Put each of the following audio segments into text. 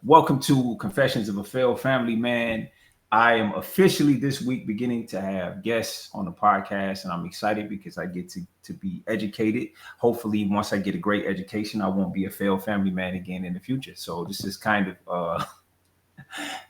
Welcome to Confessions of a Failed Family Man. I am officially this week beginning to have guests on the podcast, and I'm excited because I get to be educated. Hopefully, once I get a great education, I won't be a failed family man again in the future. So this is kind of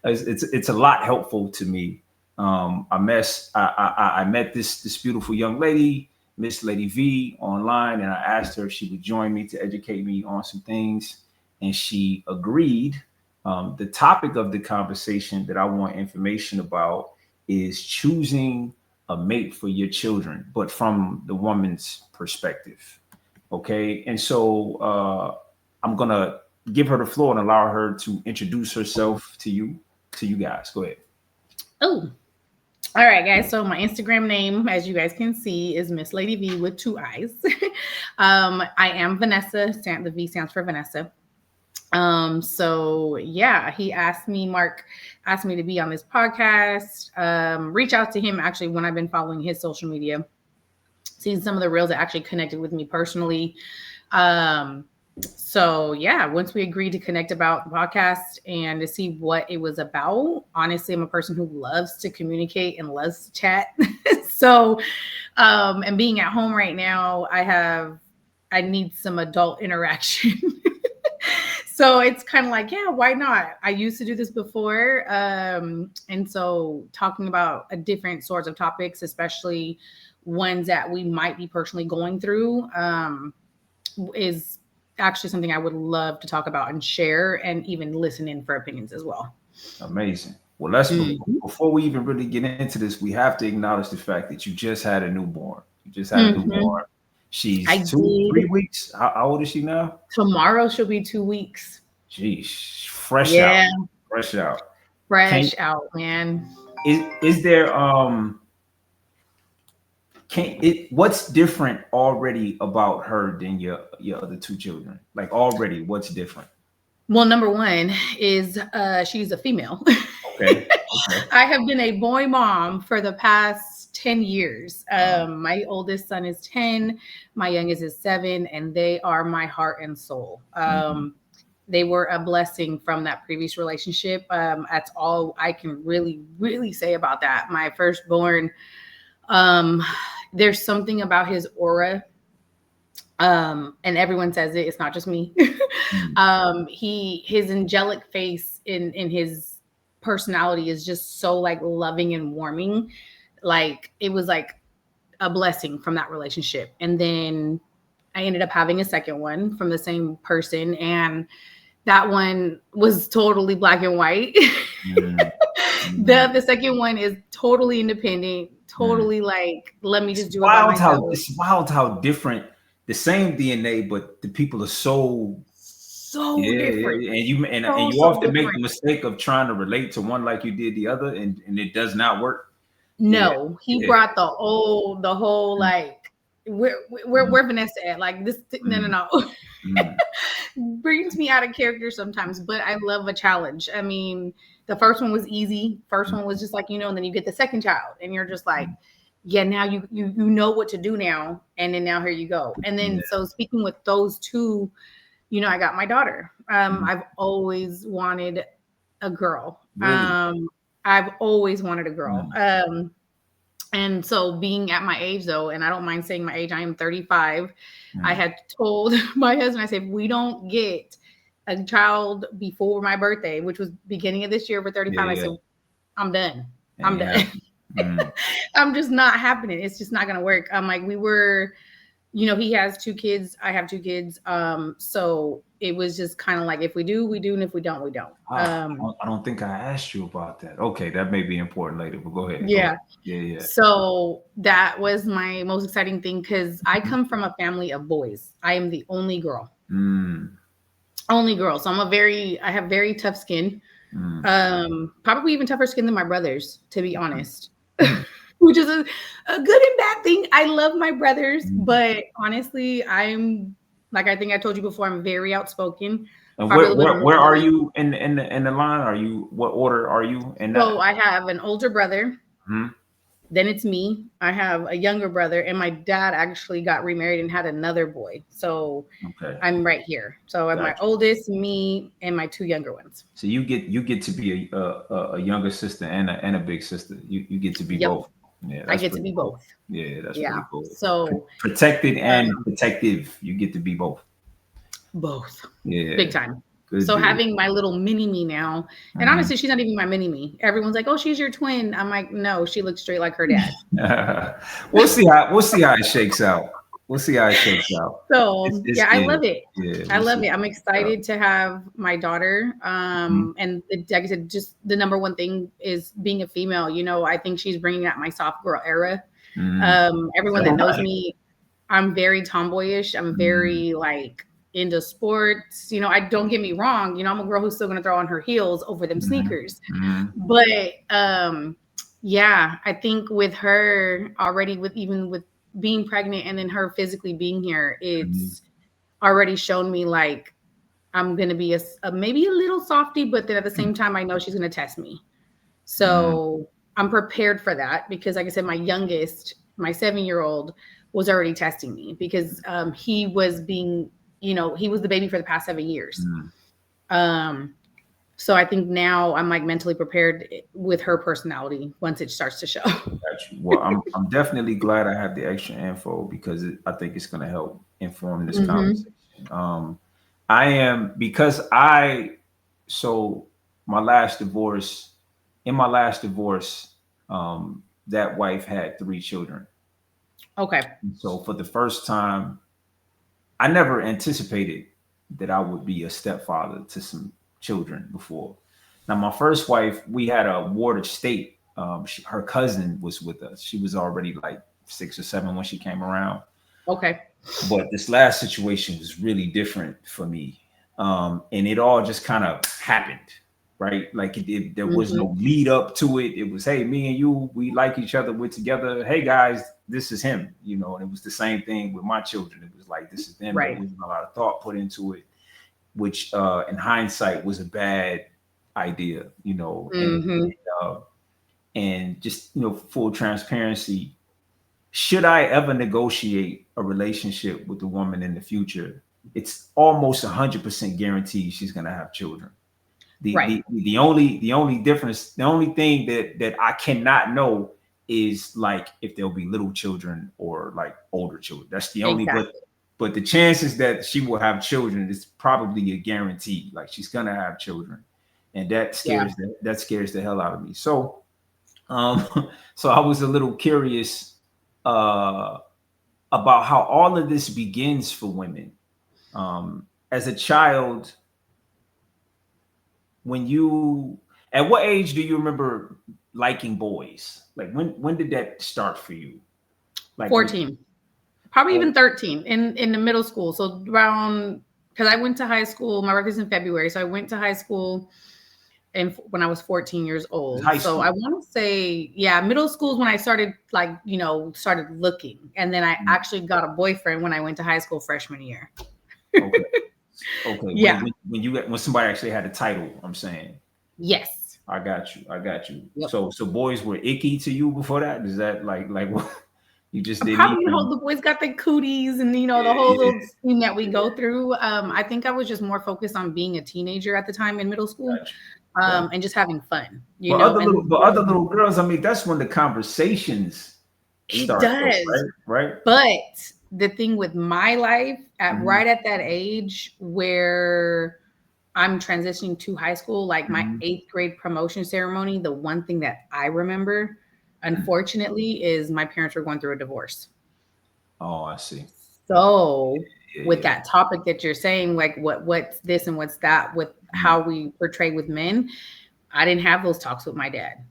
it's a lot helpful to me. I met this beautiful young lady, Miss Lady V, online, and I asked her if she would join me to educate me on some things, and she agreed. The topic of the conversation that I want information about is choosing a mate for your children, but from the woman's perspective. Okay, and so I'm gonna give her the floor and allow her to introduce herself to you guys. Go ahead. Oh, all right, guys. So my Instagram name, as you guys can see, is Miss Lady V with 2 eyes. I am Vanessa. The V stands for Vanessa. So yeah, Mark asked me to be on this podcast. Reach out to him actually when I've been following his social media, seen some of the reels that actually connected with me personally. So yeah, once we agreed to connect about the podcast and to see what it was about, honestly, I'm a person who loves to communicate and loves to chat. So, and being at home right now, I need some adult interaction. So it's kind of like, yeah, why not? I used to do this before. And so talking about different sorts of topics, especially ones that we might be personally going through, is actually something I would love to talk about and share and even listen in for opinions as well. Amazing. Well, before we even really get into this, we have to acknowledge the fact that you just had a newborn. You just had a newborn. She's 3 weeks. How old is she now? Tomorrow she'll be 2 weeks. Jeez, fresh out, man. Is there what's different already about her than your other 2 children? Like already, what's different? Well, number one is she's a female. Okay. I have been a boy mom for the past 10 years. My oldest son is 10, my youngest is 7, and they are my heart and soul. They were a blessing from that previous relationship. That's all I can really, really say about that. My firstborn, there's something about his aura. And everyone says it, it's not just me. His angelic face in his personality is just so like loving and warming. Like it was like a blessing from that relationship. And then I ended up having a second one from the same person, and that one was totally black and white. The second one is totally independent, totally like, let me just do it by myself. It's wild how different, the same DNA, but the people are so different. Yeah. And you often make the mistake of trying to relate to one like you did the other, and it does not work. No, he brought the whole like, where Vanessa at? Like this, no. Brings me out of character sometimes, but I love a challenge. I mean, the first one was easy. First one was just like, and then you get the second child and you're just like, yeah, now you know what to do now. And then now here you go. And then, so speaking with those 2, I got my daughter. I've always wanted a girl. Really? I've always wanted a girl. And so being at my age though, and I don't mind saying my age, I am 35. I had told my husband, I said, if we don't get a child before my birthday, which was beginning of this year for 35, I said, I'm done. I'm done. I'm just not happening. It's just not going to work. I'm like, we were, he has 2 kids. I have 2 kids. So it was just kind of like, if we do, we do. And if we don't, we don't. I don't think I asked you about that. Okay. That may be important later, but go ahead. Yeah. Yeah. So that was my most exciting thing, because I come from a family of boys. I am the only girl. Only girl. So I have very tough skin. Probably even tougher skin than my brothers, to be honest. Which is a good and bad thing. I love my brothers, but honestly, I'm like, I think I told you before, I'm very outspoken. And where are you in the line? What order are you in that? So I have an older brother. Then it's me. I have a younger brother, and my dad actually got remarried and had another boy. So Okay, I'm right here. So I'm my gotcha. oldest, me, and my two younger ones. So you get to be a younger sister and a big sister. You get to be Yep. both. Yeah, I that's get to pretty be cool. both. Yeah, that's Yeah. pretty cool. So Protected and um, protective. You get to be both. both. Big Yeah, time. good So deal. having my little mini me now, and Mhm. honestly, she's not even my mini me. Everyone's like, "Oh, she's your twin." I'm like, "No, she looks straight like her dad." We'll see how it shakes out. We'll see how it shakes out. So It's yeah, I yeah, love it. yeah. I We'll love see it. I'm how it shakes out. excited to have my daughter. Mhm. And like I said, just the number one thing is being a female. You know, I think she's bringing out my soft girl era. Mhm. Is Everyone that that knows right? me, I'm very tomboyish. I'm Mhm. very like into sports. You know, I don't get me wrong. You know, I'm a girl who's still gonna throw on her heels over them Mhm. sneakers. Mhm. But yeah, I think with her already, with even with being pregnant and then her physically being here, Mhm. it's already shown me like I'm gonna be a maybe a little softy, but then at the same time, I know she's gonna test me. Mhm. So I'm prepared for that because, like I said, my youngest, my 7-year-old, was already testing me because he was being, you know, he was the baby for the past 7 years. Mhm. Um, so I think now I'm like mentally prepared with her personality once it starts to show. Got you. Well, I'm definitely glad I have the extra info because I think it's going to help inform this Hmm. conversation. I am because I so my last divorce. In my last divorce, that wife had 3 children. Okay. So for the first time, I never anticipated that I would be a stepfather to some children before. Now, my first wife, we had a ward of state. Her cousin was with us. She was already like 6 or 7 when she came around. Okay. But this last situation was really different for me. And it all just kind of happened, right? Like there was Hmm. no lead up to it. It was, hey, me and you, we like each other. We're together. Hey, guys, this is him, And it was the same thing with my children. It was like, this is them. There Right. wasn't a lot of thought put into it, which in hindsight was a bad idea, Hmm. uh, and just, full transparency, should I ever negotiate a relationship with a woman in the future, it's almost 100% guaranteed she's going to have children. The, Right. the the only difference, the only thing that I cannot know is like if there'll be little children or like older children. That's the only, Exactly. but the chances that she will have children is probably a guarantee. Like she's gonna have children, and Yeah. that scares the hell out of me. So um, so I was a little curious uh, about how all of this begins for women. As a child, when you, at what age do you remember liking boys? Like when did that start for you? Like when, 14. Probably oh, even 13 in the middle school. So around, because I went to high school, my birthday's in February. So I went to high school and when I was 14 years old. high So school. I want to say, yeah, middle school is when I started like, started looking. And then I actually got a boyfriend when I went to high school freshman year. Okay, okay. Yeah. When somebody actually had a title, I'm saying. Yes. I got you. I got you. Yep. So boys were icky to you before that? Is that like what you just didn't Probably even? the boys got the cooties and Yeah, the whole yeah, little thing that we go yeah. through. I think I was just more focused on being a teenager at the time in middle school, Got you. Got you. and just having fun, But and other little girls, I mean, that's when the conversations it start, though, does. right? Right? But the thing with my life Mhm, right at that age where I'm transitioning to high school, like my mhm. 8th grade promotion ceremony, the one thing that I remember, unfortunately, is my parents were going through a divorce. Oh, I see. So Yeah, with yeah. that topic that you're saying, like what's this and what's that, with Mhm, how we portray with men, I didn't have those talks with my dad.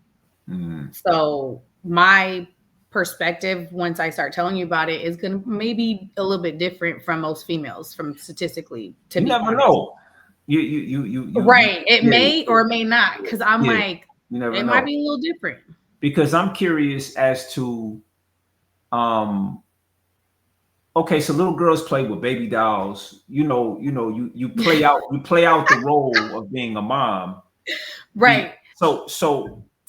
mhm. So my perspective, once I start telling you about it, is going to maybe a little bit different from most females, from statistically, to You be never honest. know. You Right. It yeah, may or may not, because I'm yeah. like, You never it might know. be a little different. Because I'm curious as to um okay, so little girls play with baby dolls. You play out the role of being a mom. Right. So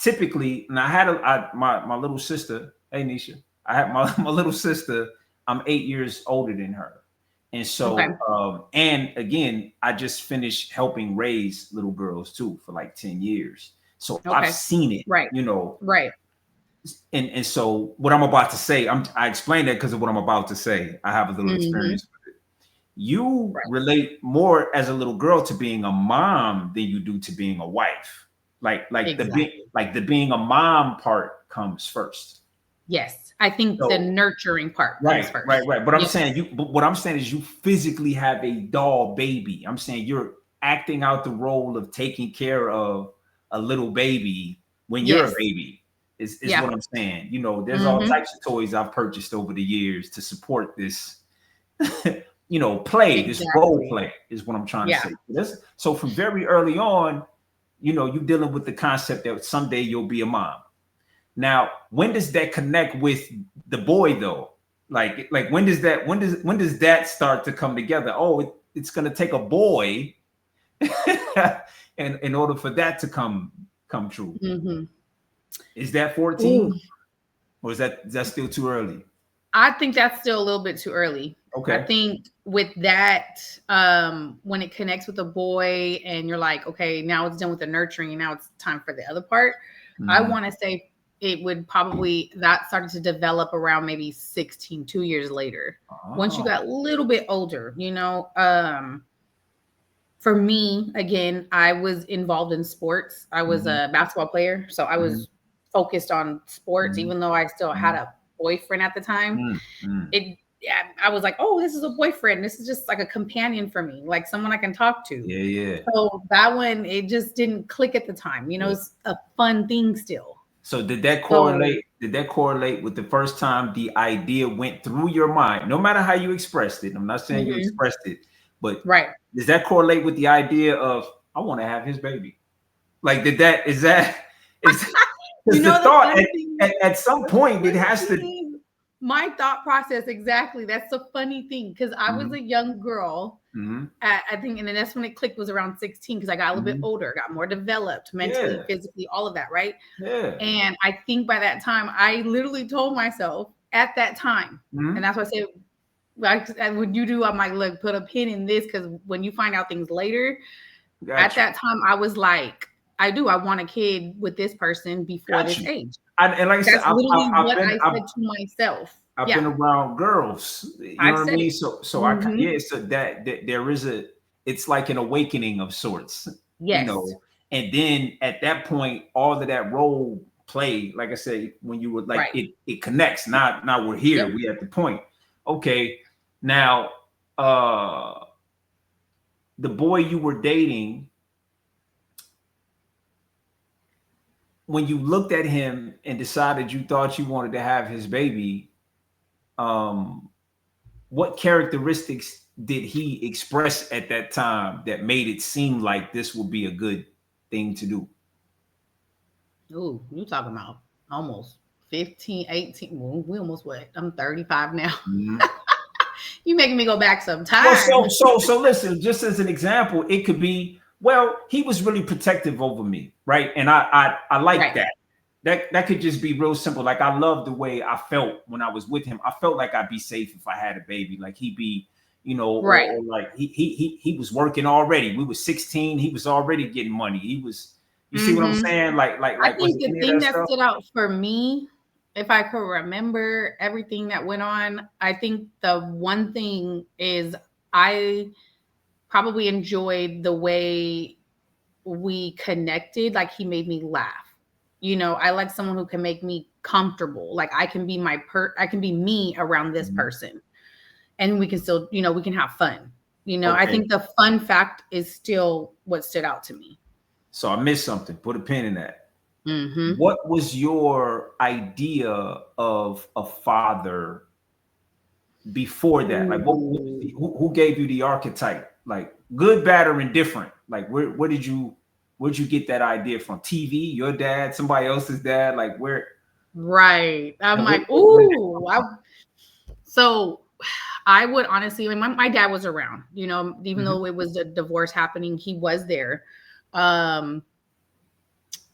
typically, and I had my little sister. Hey, Nisha, I had my little sister. I'm 8 years older than her, and Okay. so and again, I just finished helping raise little girls too for like 10 years. So I've Okay. seen it, Right. you know. Right. And so what I'm about to say, I explained that because of what I'm about to say. I have a little Mm-hmm. experience. You Right. relate more as a little girl to being a mom than you do to being a wife. Exactly. The being a mom part comes first. Yes. I think the So nurturing part comes first. right. But I'm Yes. saying but what I'm saying is you physically have a doll baby. I'm saying you're acting out the role of taking care of a little baby when you're a Yes. baby. Is Yeah. what I'm saying. You know, there's all Mm-hmm. types of toys I've purchased over the years to support this play, this role Exactly. play is what I'm trying to Yeah. say. So from very early on, you dealing with the concept that someday you'll be a mom. Now, when does that connect with the boy though? Like when does that start to come together? Oh, it's gonna take a boy and in order for that to come true. Mm-hmm. Is that Ooh, 14 or is that still too early? I think that's still a little bit too early. I Okay. think with that, when it connects with a boy and you're like, okay, now it's done with the nurturing and now it's time for the other part. I Mhm. want to say it would probably that started to develop around maybe 16, 2 years later. Once you Oh. got a little bit older, for me, again, I was involved in sports. I was Mhm. a basketball player, so I Mhm. was focused on sports, Mhm. even though I still had Mhm. a boyfriend at the time. Mm. Mm. It, yeah, I was like, oh, this is a boyfriend. This is just like a companion for me, like someone I can talk to. Yeah, yeah, So that one, it just didn't click at the time. yeah. It's a fun thing still. So did that So correlate? Did that correlate with the first time the idea went through your mind? No matter how you expressed it, I'm not saying you mhm, expressed it, but right. does that correlate with the idea of I want to have his baby? Like, did that is because the The thought funny thing, at some the point it funny has to. thing is my thought process exactly. That's the funny thing because I was Mhm. a young girl. Mhm. I think, and then that's when it clicked was around 16 because I got a little bit Mhm. older, got more developed mentally, Yeah, physically, all of that, right? yeah. And I think by that time, I literally told myself at that time, and Mhm. that's why I say, when you do, I might look put a pin in this because when you find out things later, at Got you. that time, I was like, I want a kid with this person before Got this you. age. And like I said, That's literally I've what been I said to myself. I've been Yeah, around girls, you know I've what I said mean? it. So Mm-hmm. yeah, so that there is it's like an awakening of sorts, you Yes. know. And then at that point, all of that role play, like I said, when you were like Right. it connects. Now we're here, Yep. we at the point. Okay, now uh the boy you were dating, when you looked at him and decided you thought you wanted to have his baby, um what characteristics did he express at that time that made it seem like this would be a good thing to do? Ooh, you talking about almost 15, 18. Well, we almost what? I'm 35 now. Mhm. You making me go back some Well, time. so listen, just as an example, it could be, well, he was really protective over me, right? And I like Right. that. That could just be real simple. Like I love the way I felt when I was with him. I felt like I'd be safe if I had a baby. Like he'd be, Right. or like he was working already. We were 16, he was already getting money. You see what I'm Mm-hmm. saying? I Was think it the any of thing that that stuff? stood out for me, if I could remember everything that went on, I think the one thing is I probably enjoyed the way we connected. Like he made me laugh. I like someone who can make me comfortable. Like I can be me around this Mhm. person and we can still, we can have fun. I Okay. think the fun fact is still what stood out to me. So I missed something. Put a pin in that. Mm-hmm. What was your idea of a father before that? Like, Ooh. who gave you the archetype? Like, good, bad, or indifferent? Like, where'd you get that idea from? TV, your dad, somebody else's dad? Like, Right. I'm like, like, where did that come ooh. from? So I would honestly, my dad was around, even Mhm. though it was a divorce happening, he was there. Um,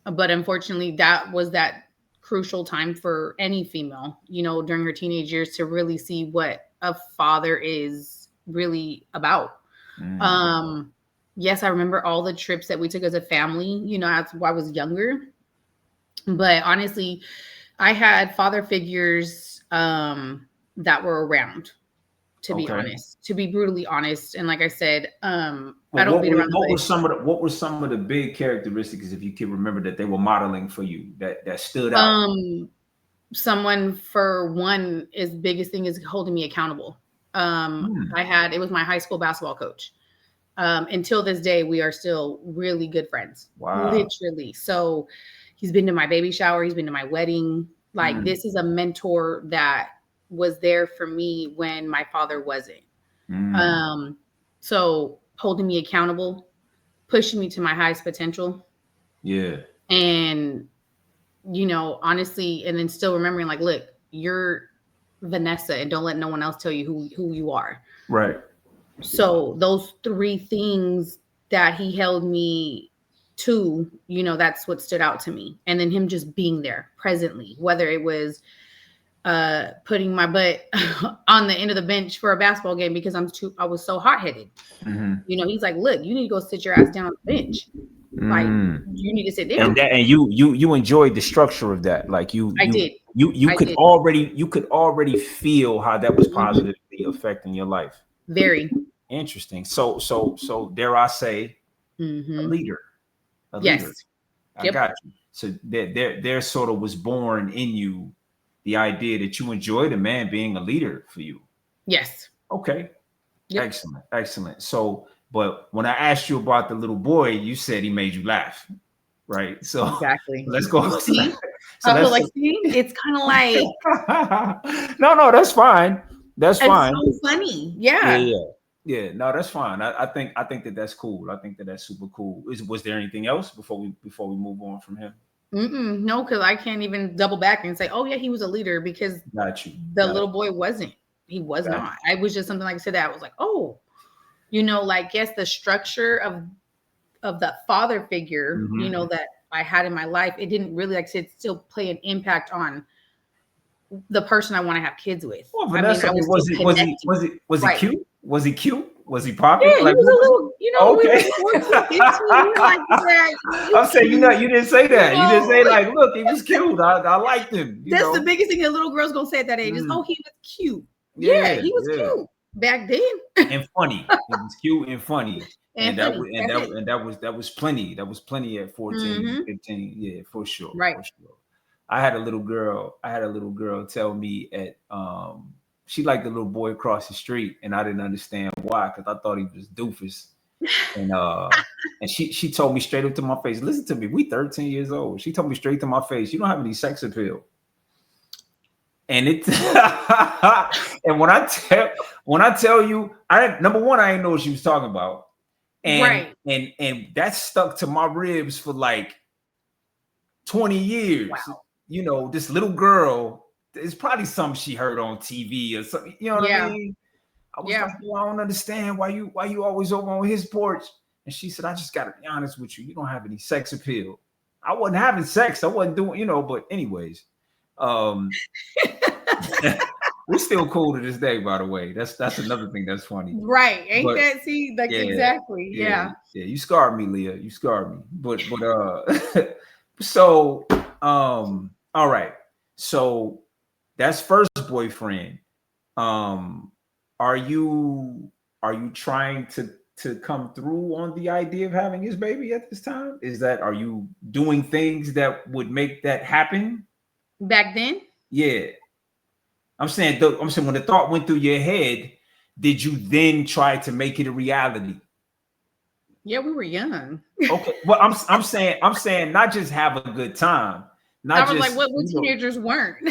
But unfortunately, that was that crucial time for any female, during her teenage years to really see what a father is really about. Mm. Yes, I remember all the trips that we took as a family, as I was younger. But honestly, I had father figures that were around, Okay. to be brutally honest. And like I said, I Well, don't beat around the what were bush. some of the big characteristics, if you can remember, that they were modeling for you that stood out? Um, Someone, for one, is biggest thing is holding me accountable. Hmm. It was my high school basketball coach. Until this day, we are still really good friends, Wow. literally. So he's been to my baby shower, he's been to my wedding. Like, Mm. this is a mentor that was there for me when my father wasn't. Mm. Um, so holding me accountable, pushing me to my highest potential, Yeah. and honestly, and then still remembering, like, look, you're Vanessa, and don't let no one else tell you who you are. Right. So those three things that he held me to, that's what stood out to me. And then him just being there presently, whether it was putting my butt on the end of the bench for a basketball game because I was so hot headed. Mm-hmm. He's like, look, you need to go sit your ass down on the bench. Like, Mm. you need to sit And down. that, and you enjoyed the structure of that. Like I did. you I could did. already feel how that was Mhm. positively affecting your life. Very. Interesting. So dare I say, a Hmm. leader, a leader. Yes. I Yep. got you. So there sort of was born in you the idea that you enjoyed a man being a leader for you. Yes. Okay. Yep. Excellent. Excellent. So, but when I asked you about the little boy, you said he made you laugh, right? So Exactly. let's go. See, So I feel let's. like, see, it's kind of like, No, that's fine. That's it's fine. so funny. Yeah, Yeah. yeah, yeah. No, that's fine. I think that that's cool. I think that that's super cool. Was there anything else before we move on from him? No, because I can't even double back and say, oh, yeah, he was a leader, because Got you. the Got little you. boy wasn't. He was Got not. I was just something, like I said, that I was like, oh, like, yes, the structure of that father you. figure, Hmm. that I had in my life, it didn't really, like I said, still play an impact on the person I want to have kids with. Well, I mean, Vanessa, I I mean, was still connecting. was he Right. cute? Was he cute? Was he popping? Yeah, he Like, was what a was? little, we Okay. were 14, 15. We're like, yeah, you I'm saying, cute, you didn't say you that. You didn't say know. like, look, he was cute. I liked him. You That's the know. biggest thing a little girl's gonna say at that age is, oh, Mm. he was cute. Yeah, Yeah, he was yeah. cute back then. And funny. It was cute and funny. And funny. That's it. That was plenty. That was plenty at 14, Mm-hmm. 15. Yeah, for sure. Right. For sure. I had a little girl. Tell me at she liked the little boy across the street, and I didn't understand why, because I thought he was doofus. And she told me straight up to my face, listen to me, we 13 years old. She told me straight to my face, you don't have any sex appeal. And it and when I tell you, I number one, I didn't know what she was talking about. And Right. that stuck to my ribs for like 20 years. Wow. You know, this little girl, it's probably something she heard on TV or something, you know what I Yeah. mean? I was like, Yeah. well, I don't understand why you always over on his porch. And she said, I just gotta be honest with you. You don't have any sex appeal. I wasn't having sex. I wasn't doing, but anyways, um, we're still cool to this day, by the way. That's another thing that's funny. Right. Ain't But that, see, like, yeah, exactly. yeah, Yeah. yeah. You scarred me, Leah. You scarred me. But so all right. So that's first boyfriend. Um, are you trying to come through on the idea of having his baby at this time? Are you doing things that would make that happen? Back then? Yeah. I'm saying when the thought went through your head, did you then try to make it a reality? Yeah, we were young. Okay. Well, I'm saying not just have a good time, I not was like, just, what teenagers weren't?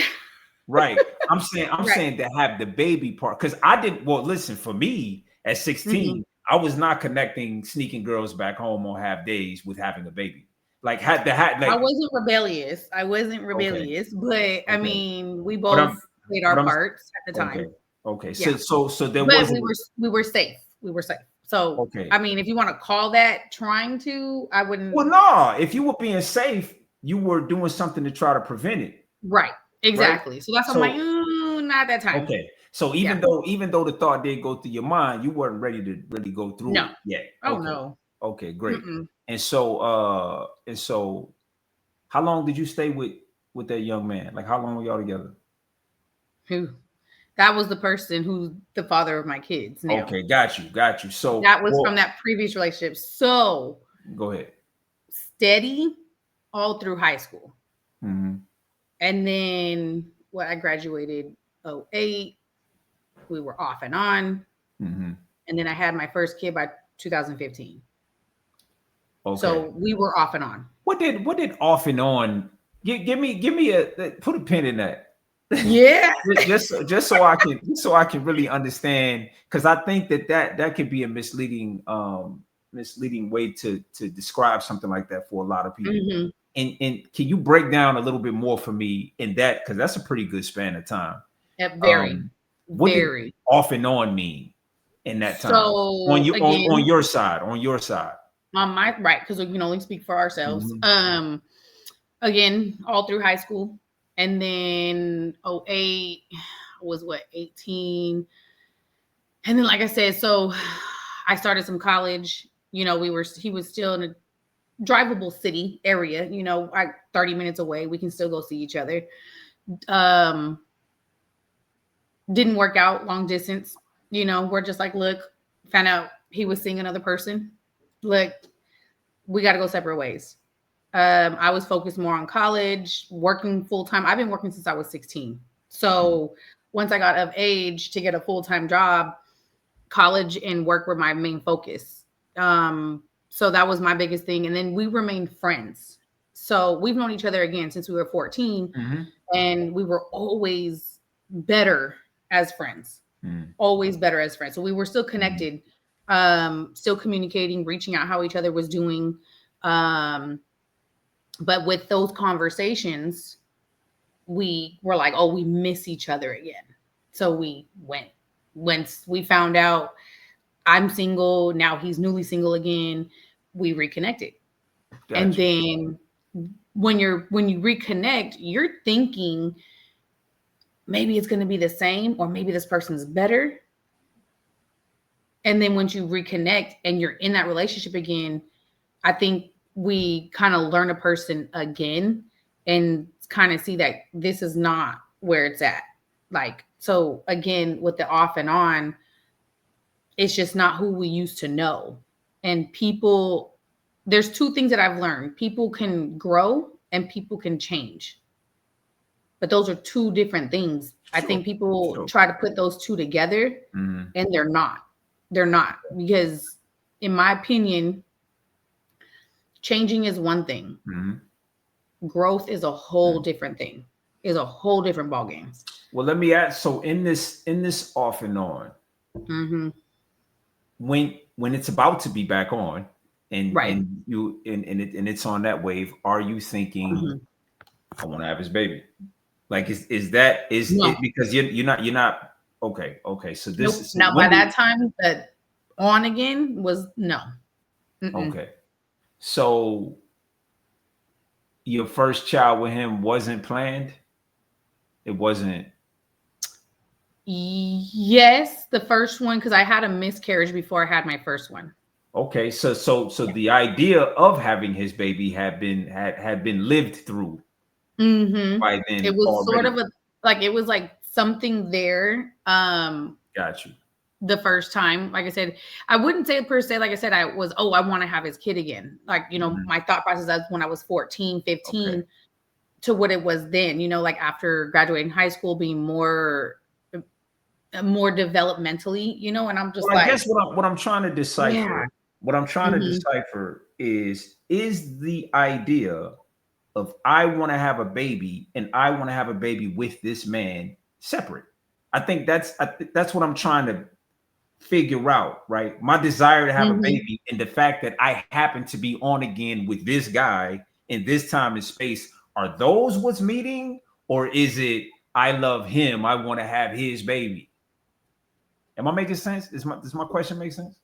right. I'm Right. saying to have the baby part, because I didn't. Well, listen, for me at Mm-mm. 16, I was not connecting sneaking girls back home on half days with having a baby. Like had I like wasn't rebellious. okay, But I okay. mean, we But both played but our I'm parts at the okay, time. okay. Yeah. So there But wasn't we were safe. We were safe. So okay. I mean, if you want to call that trying to, I wouldn't. Well, no, if you were being safe, you were doing something to try to prevent it. Right. Right. Exactly. So that's why I'm like, So not that time. okay. So Yeah. even though the thought did go through your mind, you weren't ready to really go through No. it yet. Oh Okay. no. Okay, great. Mm-mm. And so how long did you stay with that young man? Like how long were y'all together? Who? That was the person who's the father of my kids now. Okay, got you. So That was from that previous relationship. So go ahead. steady all through high school. Mm-hmm. And then I graduated 08. We were off and on. Mm-hmm. And then I had my first kid by 2015. Okay. So we were off and on. What did off and on? Give me a put a pin in that. Yeah. just so I can really understand, because I think that could be a misleading way to describe something like that for a lot of people. Mm-hmm. And can you break down a little bit more for me in that, because that's a pretty good span of time. Very, What did very. off and on mean in that time on So you on again, your side on your side? on my right, because we can only speak for ourselves. Mm-hmm. Again, all through high school. And then 08 was 18. And then, like I said, so I started some college. He was still in a drivable city area, 30 minutes away. We can still go see each other. Didn't work out long distance. We're just like, look, found out he was seeing another person. Look, we got to go separate ways. I was focused more on college, working full time. I've been working since I was 16. So once I got of age to get a full time job, college and work were my main focus. So that was my biggest thing. And then we remained friends. So we've known each other again since we were 14, Mm-hmm. and we were always better as friends. Mm-hmm. Always better as friends. So we were still connected, still communicating, reaching out how each other was doing. But with those conversations, we were like, oh, we miss each other again. So we went. Once we found out I'm single, now he's newly single again, we reconnected. And Gotcha. then when you reconnect, you're thinking maybe it's going to be the same, or maybe this person's better. And then once you reconnect and you're in that relationship again, I think we kind of learn a person again and kind of see that this is not where it's at. Like, so again, with the off and on, it's just not who we used to know. And people, there's two things that I've learned. People can grow and people can change. But those are two different things. I Sure. think people Sure. try to put those two together, Mm-hmm. and they're not. They're not. Because in my opinion, changing is one thing. Mm-hmm. Growth is a whole different thing. Is a whole different ballgame. Well, let me ask. So in this off and on, Mm-hmm. when it's about to be back on, Right. and it's on that wave, are you thinking, Mm-hmm. I want to have his baby? Like is it No. because you're not okay. So Nope. this is Now by that time, that on again was no. Mm-mm. okay. So your first child with him wasn't planned. It wasn't. Yes, the first one, because I had a miscarriage before I had my first one. Okay, so the idea of having his baby had been lived through Mm-hmm. by It then was sort already. of it was like something there. Got you. The first time, like I said, I wouldn't say per se, like I said, I want to have his kid again. Like, Mhm. my thought process, that's when I was 14, 15 Okay. to what it was then, like after graduating high school, being more developmentally, and I'm just Well, I like, guess what I'm trying to yeah. decipher, what I'm trying to Mm-hmm. decipher is the idea of I want to have a baby and I want to have a baby with this man separate. I think that's what I'm trying to figure out, right? My desire to have a Mm-hmm. baby and the fact that I happen to be on again with this guy in this time and space, are those what's meeting? Or is it I love him, I want to have his baby? Am I making sense? Does my question make sense?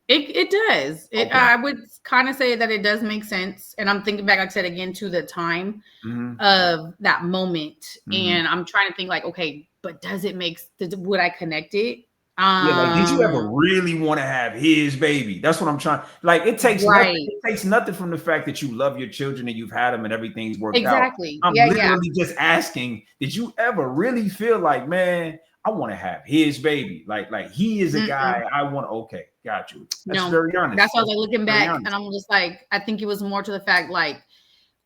It does. Okay. I would kind of say that it does make sense. And I'm thinking back, like I said, again to the time Mm-hmm. of that moment, Mm-hmm. and I'm trying to think like, okay, but does it make? Would I connect it? Yeah, like, did you ever Um, really want to have his baby? That's what I'm trying. Like, it takes nothing. right. It takes nothing from the fact that you love your children and you've had them and everything's worked out. Exactly. I'm Yeah, yeah. literally just asking, did you ever really feel like, man, I want to have his baby? Like he is a guy Mm-mm. I want. Okay, got you. That's No, very honest. that's why I was That's like looking very back, and honest. I'm just like, I think it was more to the fact like,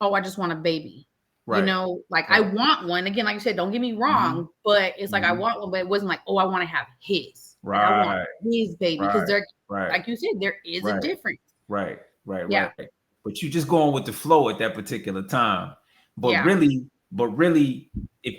oh, I just want a baby. You Right. know, like I Right. want one. Again, like you said, don't get me Mm-hmm. wrong, but it's like I Mm-hmm. want one, but it wasn't like, oh, I want to have his. Like I want Right. his baby because Right. there, Right. like you said, there is a Right. difference. Right, right, Yeah, right. But you just going with the flow at that particular time. But yeah, really, but really, if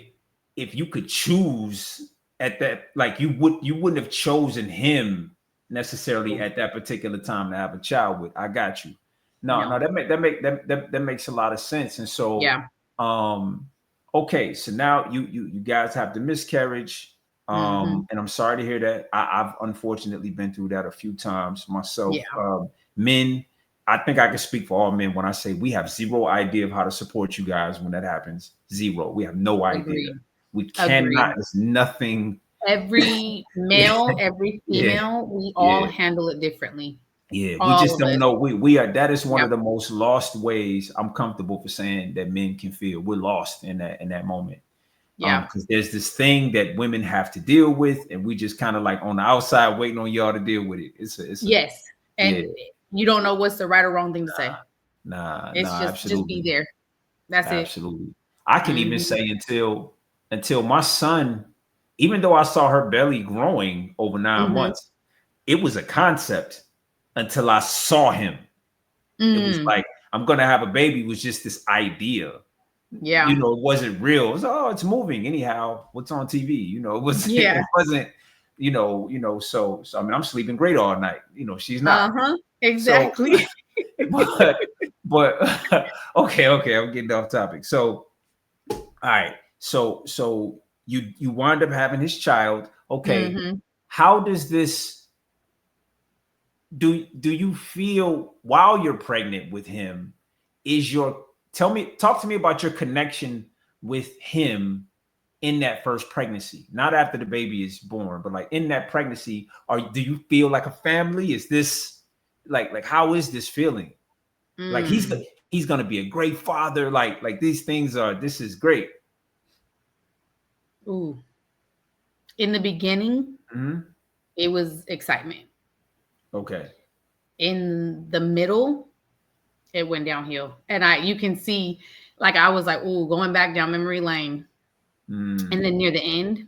if you could choose at that, like you wouldn't have chosen him necessarily no, at that particular time to have a child with. I got you. No, no, no, that makes a lot of sense. And so, yeah, um, okay, so now you guys have the miscarriage. mm-hmm. And I'm sorry to hear that. I've unfortunately been through that a few times myself. Yeah, Men, I think I can speak for all men when I say we have zero idea of how to support you guys when that happens. Zero. We have no idea. agreed, We cannot. agreed. There's nothing. Every male, every Yeah, female, we all yeah, handle it differently. yeah. We All just of don't us. know. We are. That is one Yep. of the most lost ways I'm comfortable for saying that men can feel. We're lost in that moment. Yeah. Because there's this thing that women have to deal with, and we just kind of like on the outside waiting on y'all to deal with it. It's a Yes. yeah. And you don't know what's the right or wrong thing to say. It's Nah, just be absolutely. there. That's it. Absolutely. I can even Hmm. say until my son, even though I saw her belly growing over 9 Hmm. months, it was a concept until I saw him. It was Mm. like I'm gonna have a baby was just this idea. Yeah. It wasn't real. It was, oh, it's moving anyhow. What's on TV? It was Yeah. it wasn't, so I mean I'm sleeping great all night. She's not. Uh-huh. So Exactly. but but okay, I'm getting off topic. So all right. So you wind up having his child. Okay. Hmm. How does this do you feel while you're pregnant with him? Is your talk to me about your connection with him in that first pregnancy, not after the baby is born, but like in that pregnancy, do you feel like a family? Is this like how is this feeling? Like Mm. he's gonna be a great father. Like these things are. This is great. Ooh. In the beginning, Mhm. it was excitement. Okay. In the middle, it went downhill. And you can see, like I was like, ooh, going back down memory lane. And Mm, then near the end,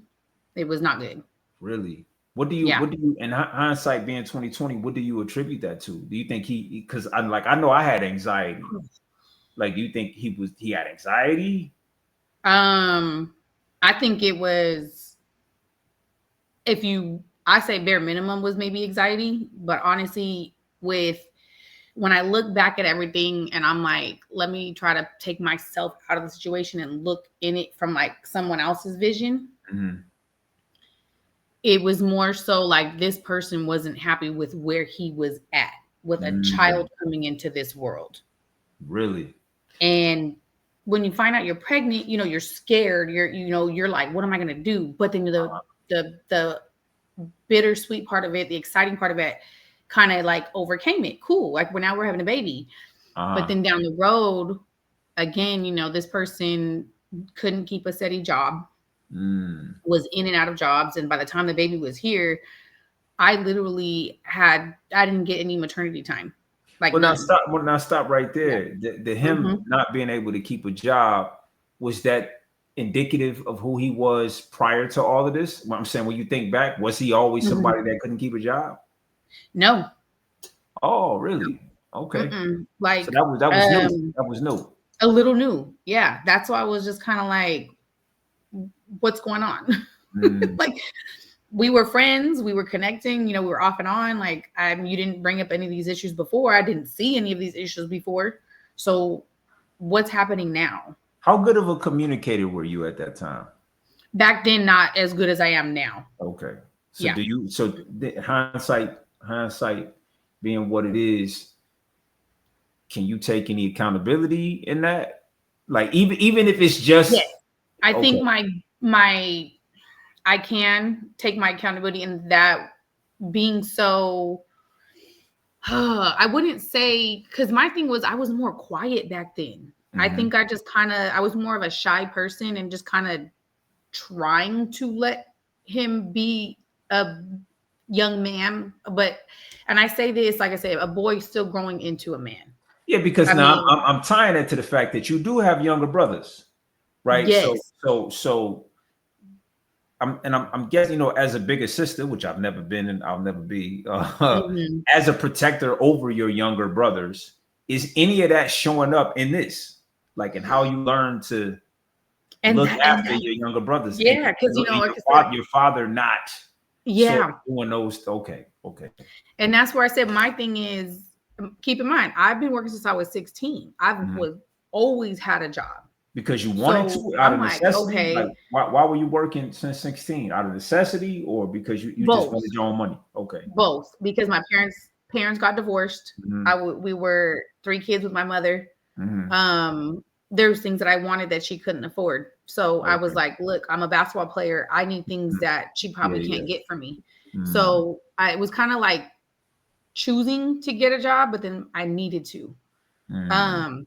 it was not good. really? Yeah. What do you in hindsight being 2020, what do you attribute that to? Do you think he because I'm like I know I had anxiety. Like, do you think he had anxiety? Um, I think it was, I say bare minimum was maybe anxiety, but honestly, with when I look back at everything and I'm like, let me try to take myself out of the situation and look in it from like someone else's vision. Mhm. It was more so like this person wasn't happy with where he was at with a Mm, child coming into this world. really? And when you find out you're pregnant, you're scared. You're like, what am I gonna do? But then the bittersweet part of it, the exciting part of it, kind of like overcame it. Cool. Like we're having a baby. But Uh-huh. then down the road, again, this person couldn't keep a steady job, Mm. was in and out of jobs. And by the time the baby was here, I didn't get any maternity time. Like none. Well, now stop right Yeah. there. The him Hmm. not being able to keep a job, was that indicative of who he was prior to all of this? What I'm saying, when you think back, was he always Hmm. somebody that couldn't keep a job? No. Oh, really? Okay. Mm-mm. So Like, that was new. That was new. a little new. Yeah. That's why I was just kind of like, what's going on? Mm. Like, we were friends, we were connecting, we were off and on. Like, you didn't bring up any of these issues before. I didn't see any of these issues before. So, what's happening now? How good of a communicator were you at that time? Back then, not as good as I am now. Okay. So Yeah. do you so the hindsight being what it is, can you take any accountability in that? Like even if it's Yes. just I okay. think my I can take my accountability in that being so I wouldn't say, because my thing was I was more quiet back then. I Mm-hmm. think I was more of a shy person and just kind of trying to let him be a young man. But, and I say this, like I said, a boy still growing into a man. Yeah, because I now mean, I'm tying it to the fact that you do have younger brothers, right? So yes. so so I'm guessing, as a bigger sister, which I've never been and I'll never be, Hmm. as a protector over your younger brothers, is any of that showing up in this, like in how you learn to look And after that, your younger brothers, and, yeah, because, and like your I said, father not sort yeah. of doing those? Okay. And that's where I said my thing is, keep in mind, I've been working since I was 16. I've Mhm. was always had a job. Because you wanted So to, out I'm of like, necessity? Like, okay, why were you working since 16? Out of necessity, or because you just both, wanted your own money? Okay. both, because my parents got divorced. Hmm. We were three kids with my mother. Hmm. There's things that I wanted that she couldn't afford. So I was Okay. like, look, I'm a basketball player. I need things Mhm. that she Yeah, probably yeah. can't get from me. Mm. So it was kind of like choosing to get a job, but then I needed to. Mm. Um,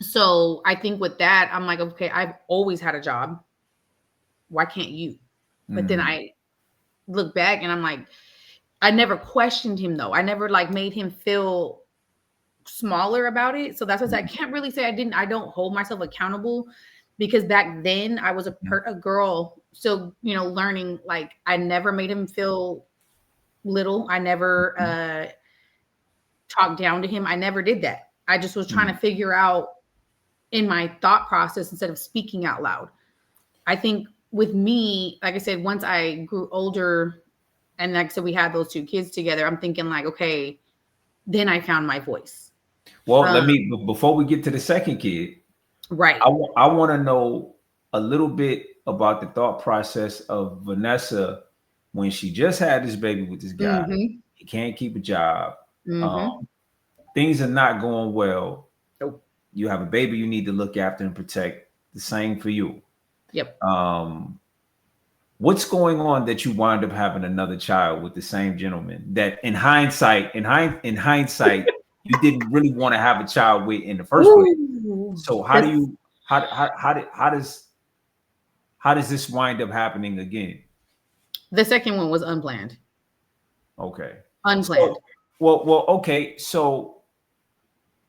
So I think with that, I'm like, okay, I've always had a job. Why can't you? But then Mhm. I look back and I'm like, I never questioned him though. I never like made him feel smaller about it. So that's what I Mhm. can't really say I don't hold myself accountable, because back then I was a girl still, learning. Like I never made him feel little. I never Mhm. talked down to him. I never did that. I just was trying to Mhm. figure out in my thought process instead of speaking out loud. I think with me, like I said, once I grew older and like I said, we had those two kids together, I'm thinking like, okay, then I found my voice. Well, Um, before we get to the second kid, right. I want to know a little bit about the thought process of Vanessa when she just had this baby with this guy. Mm-hmm. He can't keep a job. Um, Mm-hmm. things are not going well. Nope. You have a baby you need to look after and protect. The same for you. Yep. Um, what's going on that you wind up having another child with the same gentleman that in hindsight you didn't really want to have a child with in the first place? Ooh. So how do That's you how does this wind up happening again? the second one was unplanned. Okay. Unplanned. So okay. So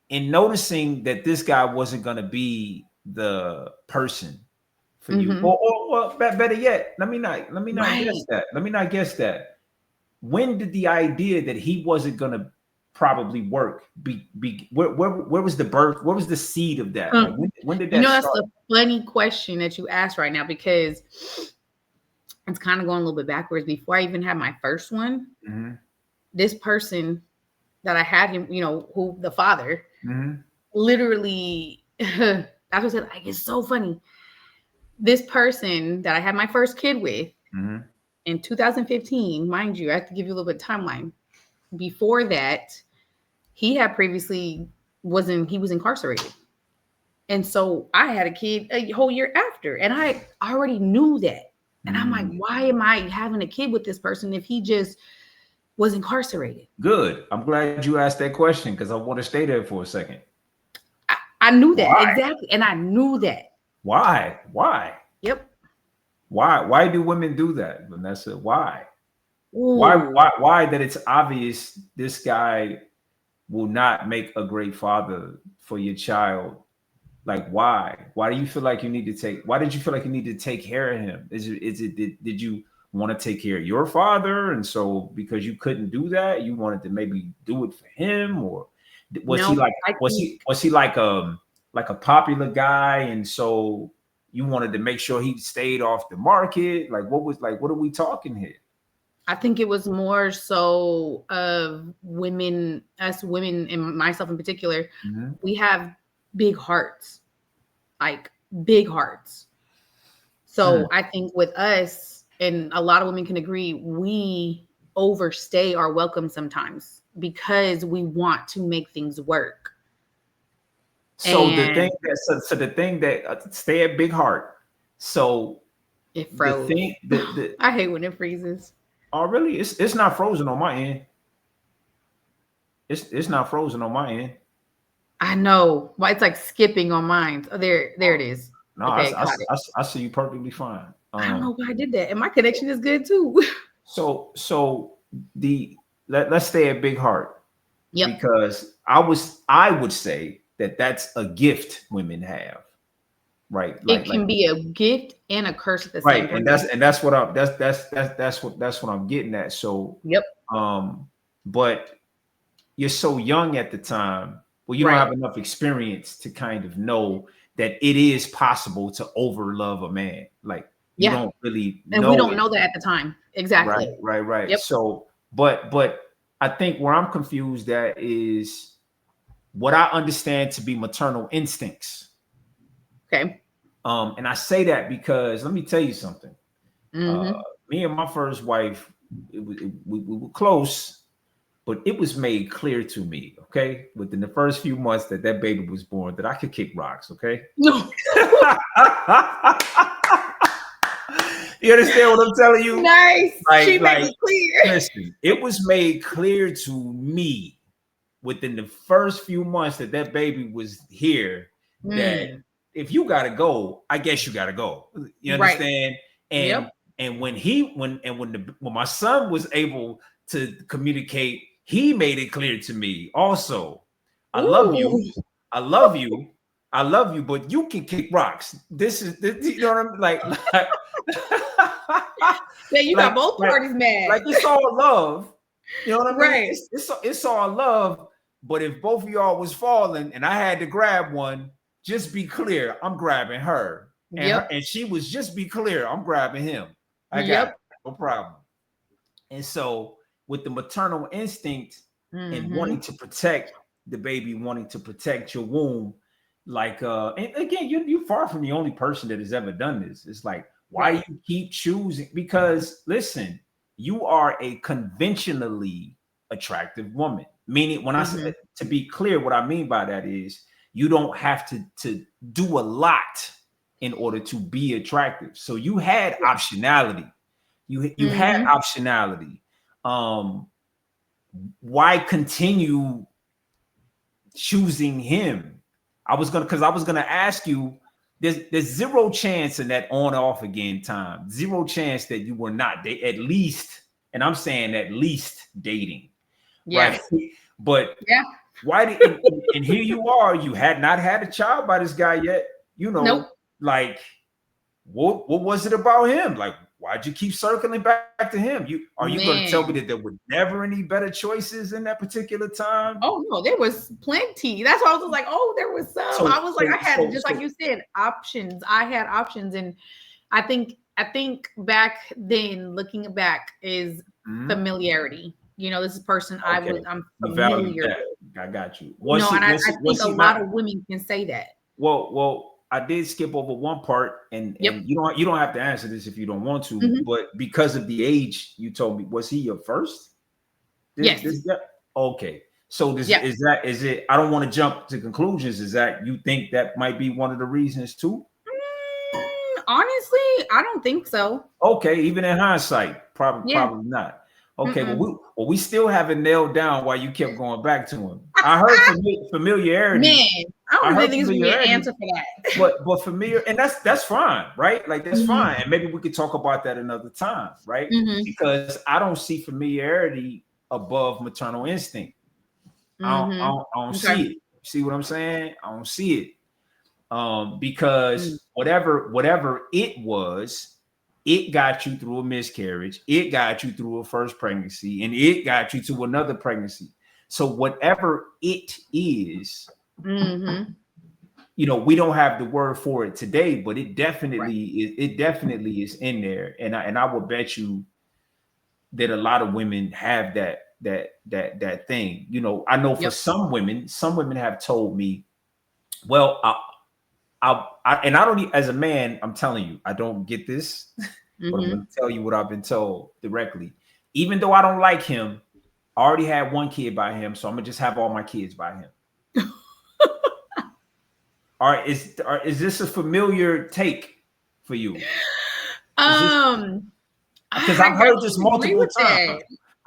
in noticing that this guy wasn't going to be the person for you, Mm-hmm. well, better yet, let me not guess Right. that. Let me not guess that. When did the idea that he wasn't going to probably work where was the birth? Where was the seed of that? Like Um, when did that that's start? the funny question that you asked right now, because it's kind of going a little bit backwards. Before I even had my first one, Hmm. this person that I had him, who the father, Hmm. literally, that's what I said. Like, it's so funny. This person that I had my first kid with Hmm. in 2015, mind you, I have to give you a little bit of timeline. Before that, he had previously he was incarcerated. And so I had a kid a whole year after, and I already knew that. And I'm like, Mm. why am I having a kid with this person if he just was incarcerated? Good. I'm glad you asked that question because I want to stay there for a second. I knew that Why? exactly. And I knew that. Why? Why? Yep. Why do women do that, Vanessa? Why? Why? Ooh. Why that it's obvious this guy will not make a great father for your child? Like why? Why do you feel like you need to take? Why did you feel like you need to take care of him? Did you want to take care of your father, and so because you couldn't do that, you wanted to maybe do it for him, or was he No, like I was think he was he like a popular guy, and so you wanted to make sure he stayed off the market? What are we talking here? it was more so of women, us women, and myself in particular. Mm-hmm. We have big hearts, like big hearts. Hmm. So I think with us, and a lot of women can agree, we overstay our welcome sometimes. because we want to make things work. So the And thing that so the thing that stay at Big Heart. So it the froze. thing the I hate when it freezes. oh really it's not frozen on my end. It's not frozen on my end. I know. Why it's like skipping on mine. Oh, there it is. No, Okay, caught it. I see you perfectly fine. I don't know why I did that. And my connection is good too. So the let's stay at Big Heart Yep. because I would say that that's a gift women have, right? It can be a gift and a curse at the same Right, time. and that's what I'm that's what I'm getting at. So Yep. but you're so young at the time. Well, you don't Right. have enough experience to kind of know that it is possible to overlove a man. Like you Yeah. don't really And we know don't it. know that at the time. Right, Exactly. right. Yep. So, but I think where I'm confused at is what I understand to be maternal instincts. Okay. And I say that because let me tell you something. Uh, Mm-hmm. Me and my first wife, we were close, but it was made clear to me, okay, within the first few months that that baby was born, that I could kick rocks, okay. No. You understand what I'm telling you? Nice. She made Like, it clear. listen, it was made clear to me within the first few months that that baby was here that Mm. if you gotta go, I guess you gotta go. You Right. understand? Yep. And when my son was able to communicate, he made it clear to me also. I love Ooh. you. I love you. I love you, but you can kick rocks. You know what I'm like. Yeah, you got like, both like, parties mad. like it's all love. You know what I mean? Right. It's all love. But if both of y'all was falling and I had to grab one, just be clear, I'm grabbing her. Yep. And she was just be clear, I'm grabbing him. I got it, Yep. no problem. And so with the maternal instinct and wanting Mm-hmm. to protect the baby, wanting to protect your womb, like and again, you're far from the only person that has ever done this. It's like, why Right. you keep choosing? Because listen, you are a conventionally attractive woman. Meaning, when I Mm-hmm. say, to be clear, what I mean by that is you don't have to do a lot in order to be attractive. So you had optionality. You had Mm-hmm. optionality. Um, why continue choosing him? I was gonna ask you. There's zero chance in that on off again time. Zero chance that you were not at least, and I'm saying at least dating, Yeah. right? But Yeah. why did and here you are? You had not had a child by this guy yet. You Nope. know, like what was it about him? Like, why'd you keep circling back to him? Are you going to tell me that Man. there were never any better choices in that particular time? Oh no, there was plenty. That's why I was like, oh, there was some. So I was like, so I had so just like so you said, options. I had options, and I think back then, looking back, is mhm. familiarity. This is a person Okay, I'm you value familiar that. with. I got you. And I think Was a he lot not? of women can say that. Well, I did skip over one part, Yep. and you don't have to answer this if you don't want to, Hmm. but because of the age, you told me, was he your first? Yes. This guy? Okay. So this Yeah. is it? I don't want to jump to conclusions. Is that you think that might be one of the reasons too? Honestly, I don't think so. Okay, even in hindsight, Yeah. probably not. Okay, Mm-mm. we still haven't nailed down why you kept going back to him. I heard familiarity. Man, I I don't really heard think it's gonna be an familiarity, answer for that. but familiar, and that's fine, right? Like that's Hmm. fine, and maybe we could talk about that another time, right? Hmm. Because I don't see familiarity above maternal instinct. Hmm. I don't Okay. see it. See what I'm saying? I don't see it. Mm. Because whatever it was, it got you through a miscarriage, it got you through a first pregnancy, and it got you to another pregnancy. So whatever it is, Hmm. we don't have the word for it today, but it Right. definitely is in there. And I would bet you that a lot of women have that thing. I know for Yep. some women have told me, well, and I don't, as a man, I'm telling you, I don't get this, but I'm going Hmm. to tell you what I've been told directly. Even though I don't like him, I already had one kid by him, so I'm gonna just have all my kids by him. All right, is this a familiar take for you? I Because I've heard this actually agree multiple with times.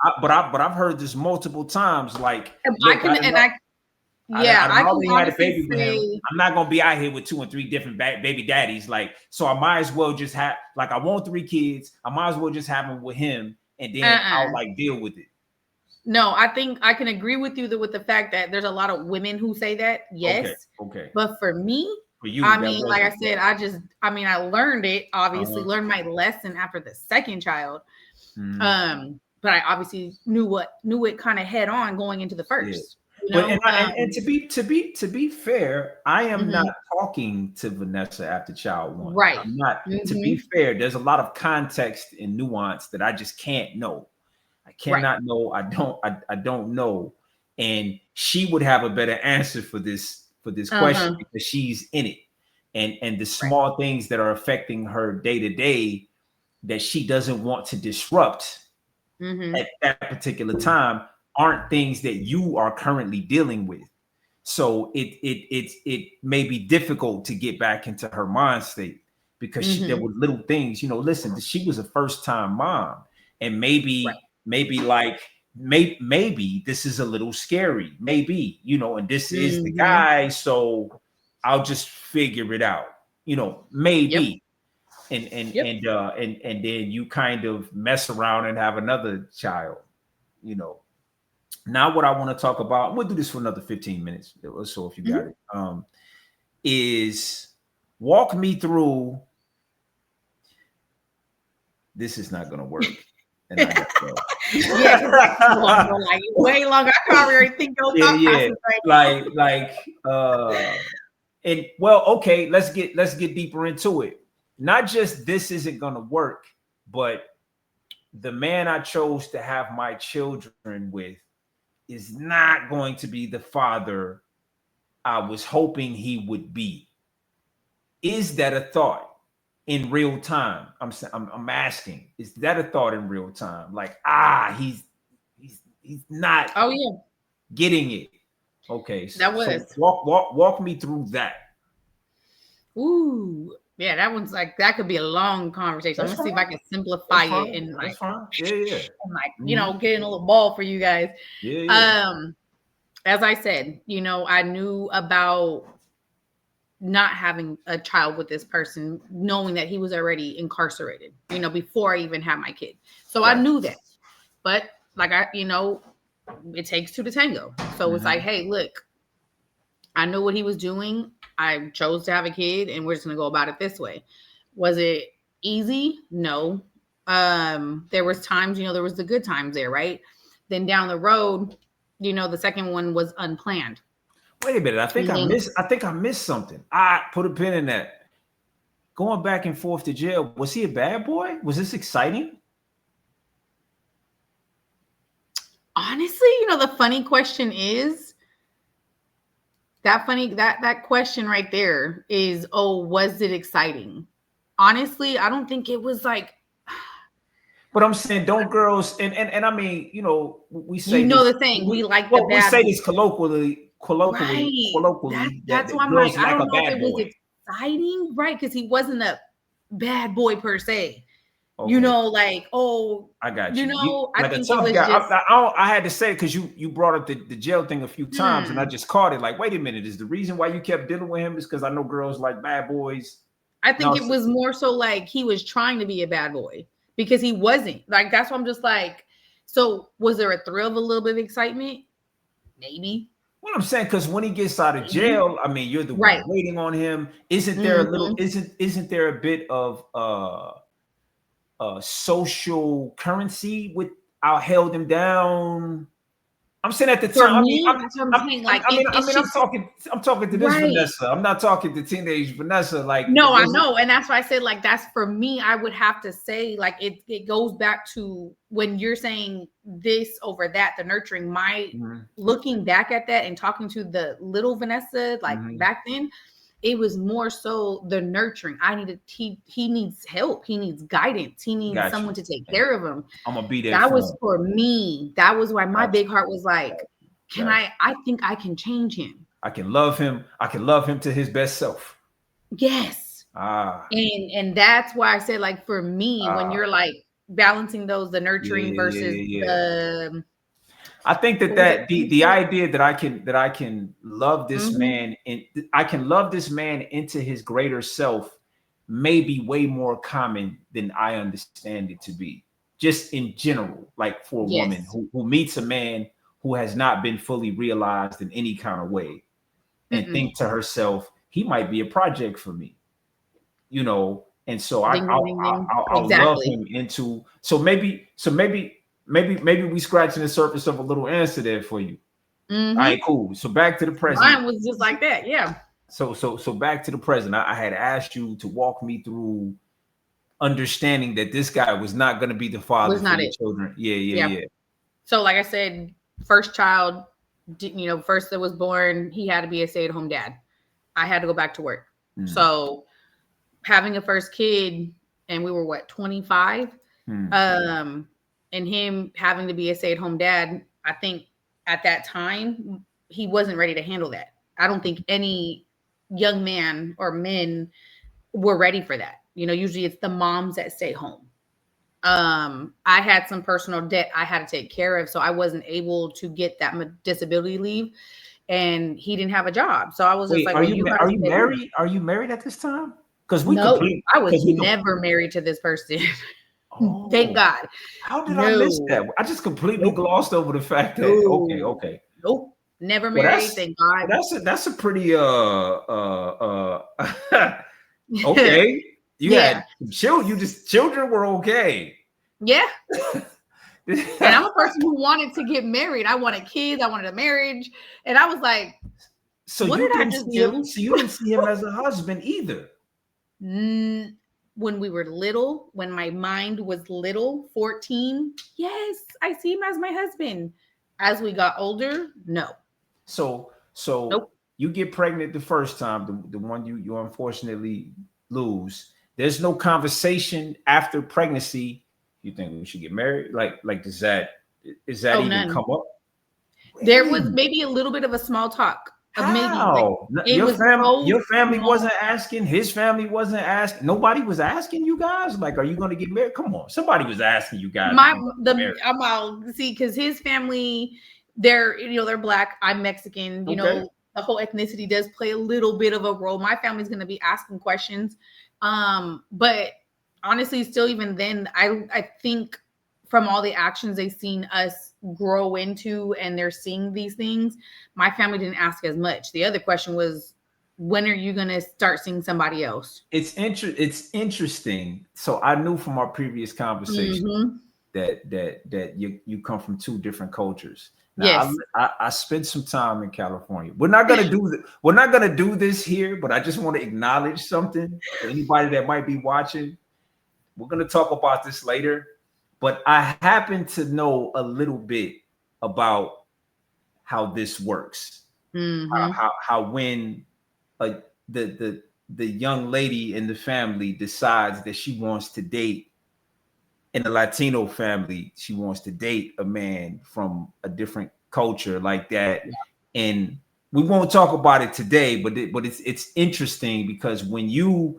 that. But I've heard this multiple times. Like, I look, can, and I, yeah, I I can already had a honestly baby with him. say, I'm not gonna be out here with 2 and 3 different baby daddies. Like, so I might as well just have, like, I want 3 kids. I might as well just have them with him, and then I'll like deal with it. No, I think I can agree with you with the fact that there's a lot of women who say that. Yes. Okay. But for me, For you, I mean, like I said, I learned it, obviously learned my lesson after the second child. But I obviously knew it kind of head on going into the first. Yeah. You know? And to be fair, I am not talking to Vanessa after child 1. Right. I'm not. To be fair, there's a lot of context and nuance that I just can't know. I cannot know. I don't know. And she would have a better answer for this question because she's in it. And the small things that are affecting her day to day that she doesn't want to disrupt at that particular time aren't things that you are currently dealing with. So it may be difficult to get back into her mind state because there were little things, listen, she was a first time mom, and maybe this is a little scary, maybe, and this is the guy, so I'll just figure it out, maybe. And then you kind of mess around and have another child, Now what I want to talk about, we'll do this for another 15 minutes or so if you got it, is walk me through. This is not going to work. And I got to go. Like way longer. I can already think those and well, okay, let's get deeper into it. Not just this isn't going to work, but the man I chose to have my children with is not going to be the father I was hoping he would be. Is that a thought in real time? I'm asking, is that a thought in real time? Like, he's not getting it. Okay. So walk me through that. Ooh. Yeah, that one's like, that could be a long conversation. I'm gonna see if I can simplify it and like, getting a little ball for you guys. As I said, I knew about not having a child with this person, knowing that he was already incarcerated, before I even had my kid. So I knew that, but like it takes 2 to tango. So it's like, hey, look, I know what he was doing. I chose to have a kid, and we're just going to go about it this way. Was it easy? No. There was times, there was the good times there, right? Then down the road, the second one was unplanned. Wait a minute. I think I missed something. I put a pin in that. Going back and forth to jail. Was he a bad boy? Was this exciting? Honestly, the funny question is, that question right there is, was it exciting? Honestly, I don't think it was like. But I'm saying, don't girls and I mean, we say the thing, we like the bad. We say this colloquially. That's why I'm like, I don't know if it was exciting, right? Because he wasn't a bad boy per se. Okay. I got you. I think it was just. I had to say it because you brought up the jail thing a few times, and I just caught it. Like, wait a minute, is the reason why you kept dealing with him is because I know girls like bad boys? I think it was more so like he was trying to be a bad boy because he wasn't. Like, that's why I'm just like, so was there a thrill of a little bit of excitement? Maybe. What I'm saying, because when he gets out of jail, I mean, you're the one waiting on him. Isn't there a little? Isn't there a bit of social currency with I held him down? I'm saying at the time. I'm talking to this Vanessa. I'm not talking to teenage Vanessa. Like, no, I know, and that's why I said like that's for me. I would have to say like it goes back to when you're saying this over that, the nurturing. My looking back at that and talking to the little Vanessa like back then, it was more so the nurturing. He needs help. He needs guidance. He needs Got you. someone to take And care of him. I'm gonna be there That for was him. for me. That was why my Got big heart was like, you. can I think I can change him. I can love him. I can love him to his best self. Yes. Ah, And that's why I said, like, for me, when ah, you're like balancing those, the nurturing versus yeah. the I think that what was the that? idea that I can love this Mm-hmm. man and I can love this man into his greater self may be way more common than I understand it to be. Just in general, like for a woman Yes. who meets a man who has not been fully realized in any kind of way and Mm-mm. think to herself, he might be a project for me, you know. And so Ding, ding, ding, ding. I'll love Exactly. him into maybe we scratching the surface of a little answer there for you. All right, Mm-hmm. cool. So back to the present. Mine was just like that. Yeah. So back to the present. I had asked you to walk me through understanding that this guy was not going to be the father Was for not your it. children. Yeah, Yeah. yeah, So, like I said, first child, first that was born, he had to be a stay-at-home dad. I had to go back to work. yeah. So, having a first kid, and we were what, 25, Hmm. and him having to be a stay-at-home dad, I think at that time he wasn't ready to handle that. I don't think any young man or men were ready for that. Usually it's the moms that stay home. I had some personal debt I had to take care of, so I wasn't able to get that disability leave, and he didn't have a job, so I was just Wait, like, well, you got to are you stay home. married? Are you married at this time? Because we No, complete I was because we com- never married to this person. Thank Oh, God. how did I miss No. that? I just completely Nope. glossed over the fact that No. okay. Nope. Never Well, married. Thank God. that's a pretty okay. You had Yeah. children. You just children were okay. Yeah. And I'm a person who wanted to get married. I wanted kids. I wanted a marriage. And I was like, So what you did I didn't just see him. do? So you didn't see him as a husband either. When we were little, when my mind was little, 14, yes, I see him as my husband. As we got older, no. So Nope. you get pregnant the first time, the one you unfortunately lose. There's no conversation after pregnancy. You think we should get married? Like is that Oh, even none. come up? There was Really? maybe a little bit of a small talk of maybe, like, How? it was so Your family wasn't small. asking. His family wasn't asking. Nobody was asking you guys. Like, are you going to get married? Come on, somebody was asking you guys if My you want to get the married. I'm out see because his family, they're black. I'm Mexican. Okay. The whole ethnicity does play a little bit of a role. My family's going to be asking questions, but honestly, still even then, I think from all the actions they've seen us grow into, and they're seeing these things, my family didn't ask as much. The other question was, when are you going to start seeing somebody else? It's interesting. So I knew from our previous conversation Mm-hmm. that you come from two different cultures. Now Yes. I spent some time in California. We're not gonna do this here, but I just want to acknowledge something for anybody that might be watching. We're gonna talk about this later, but I happen to know a little bit about how this works. Mm-hmm. How when uh, the young lady in the family decides that she wants to date in a Latino family, she wants to date a man from a different culture like that. And we won't talk about it today, but it's interesting because when you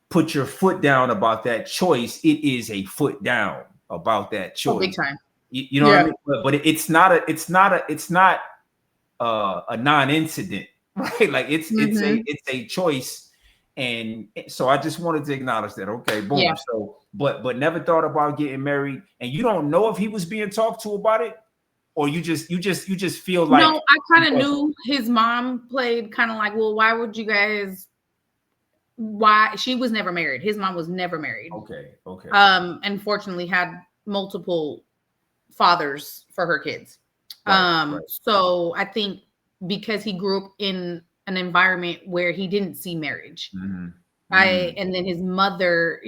put your foot down about that choice, it is a foot down about that Oh, big choice. time. You know what I Yeah. mean? But it's not a non-incident, right? Like Mm-hmm. it's a choice, and so I just wanted to acknowledge that. Okay, boom. Yeah. So, but never thought about getting married, and you don't know if he was being talked to about it, or you just feel like No, I he kind of wasn't. knew his mom played kind of like, well, why would you guys? Why she was never married. His mom was never married. Okay, okay, Unfortunately had multiple fathers for her kids. right, right. So I think because he grew up in an environment where he didn't see marriage, Mm-hmm. Mm-hmm. and then his mother,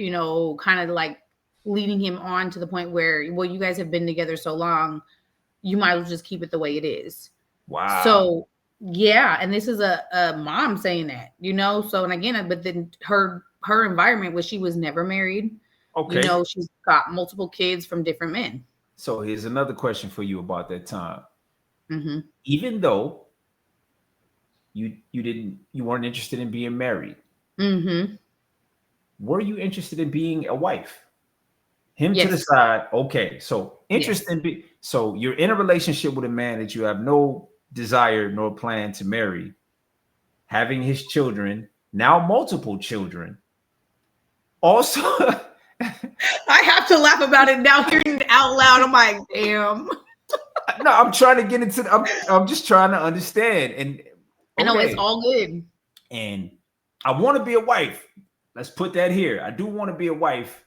kind of like leading him on to the point where, well, you guys have been together so long, you might as well just keep it the way it is. Wow. So Yeah, and this is a mom saying that, So, and again, but then her environment was she was never married. Okay. She's got multiple kids from different men. So here's another question for you about that time. Mm-hmm. Even though you weren't interested in being married, Mm-hmm. were you interested in being a wife? Him to the Yes. side. Okay. So Yes. so you're in a relationship with a man that you have no desire nor plan to marry, having his children, now multiple children. Also, I have to laugh about it now, hearing it out loud. I'm like, damn. no, I'm trying to get into I'm just trying to understand. And I know it's okay. all good. And I want to be a wife. Let's put that here. I do want to be a wife.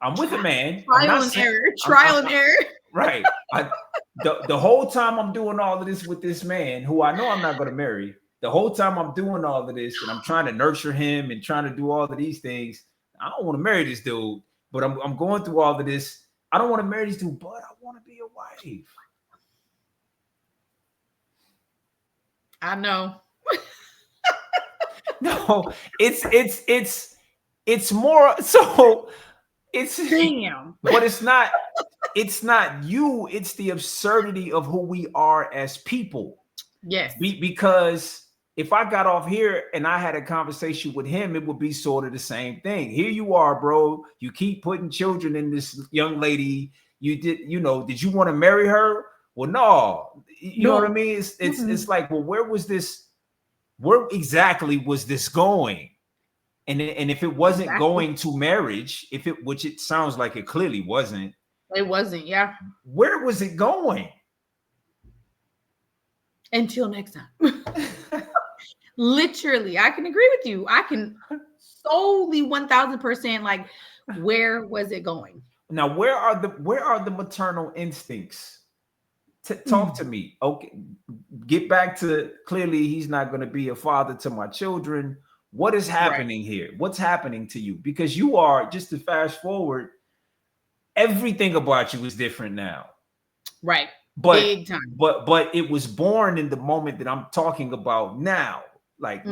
I'm with a man. I'm Trial not and saying error. Trial and error. right. The whole time I'm doing all of this with this man who I know I'm not going to marry. The whole time I'm doing all of this and I'm trying to nurture him and trying to do all of these things. I don't want to marry this dude, but I'm going through all of this. I don't want to marry this dude, but I want to be a wife. I know. No, it's more so it's Damn. but it's not you, it's the absurdity of who we are as people. Yes. Because if I got off here and I had a conversation with him, it would be sort of the same thing. Here you are, bro. You keep putting children in this young lady. Did you want to marry her? Well, no. You know what I mean? It's like, well, where exactly was this going? And if it wasn't going to marriage, which it sounds like it clearly wasn't. It wasn't, yeah. Where was it going? Until next time. Literally, I can agree with you. I can solely 1000% like, where was it going? Now, where are the maternal instincts? Talk to me. Okay, get back to clearly he's not going to be a father to my children. What is happening here? What's happening to you? Because you are, just to fast forward, everything about you is different now. Right. But big time. But it was born in the moment that I'm talking about now. Like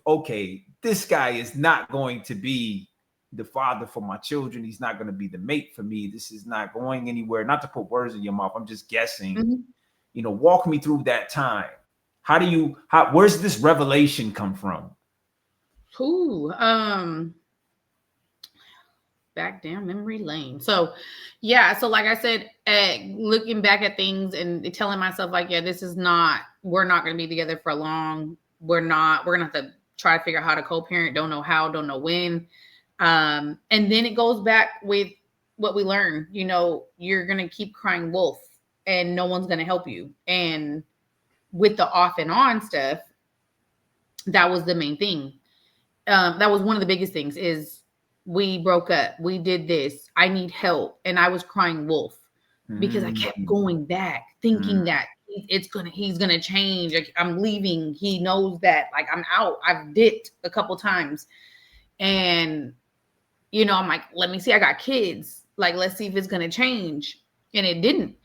okay, this guy is not going to be the father for my children. He's not going to be the mate for me. This is not going anywhere. Not to put words in your mouth. I'm just guessing. Walk me through that time. Where's this revelation come from? Back down memory lane. So yeah, so like I said, looking back at things and telling myself like, yeah, we're not going to be together for long. We're going to have to try to figure out how to co-parent. Don't know how, don't know when. And then it goes back with what we learned, you're going to keep crying wolf and no one's going to help you. And with the off and on stuff, that was the main thing. That was one of the biggest things is we broke up. We did this. I need help. And I was crying wolf because I kept going back thinking that he's going to change. Like, I'm leaving. He knows that, like, I'm out. I've dipped a couple times. And, I'm like, let me see. I got kids. Like, let's see if it's going to change. And it didn't.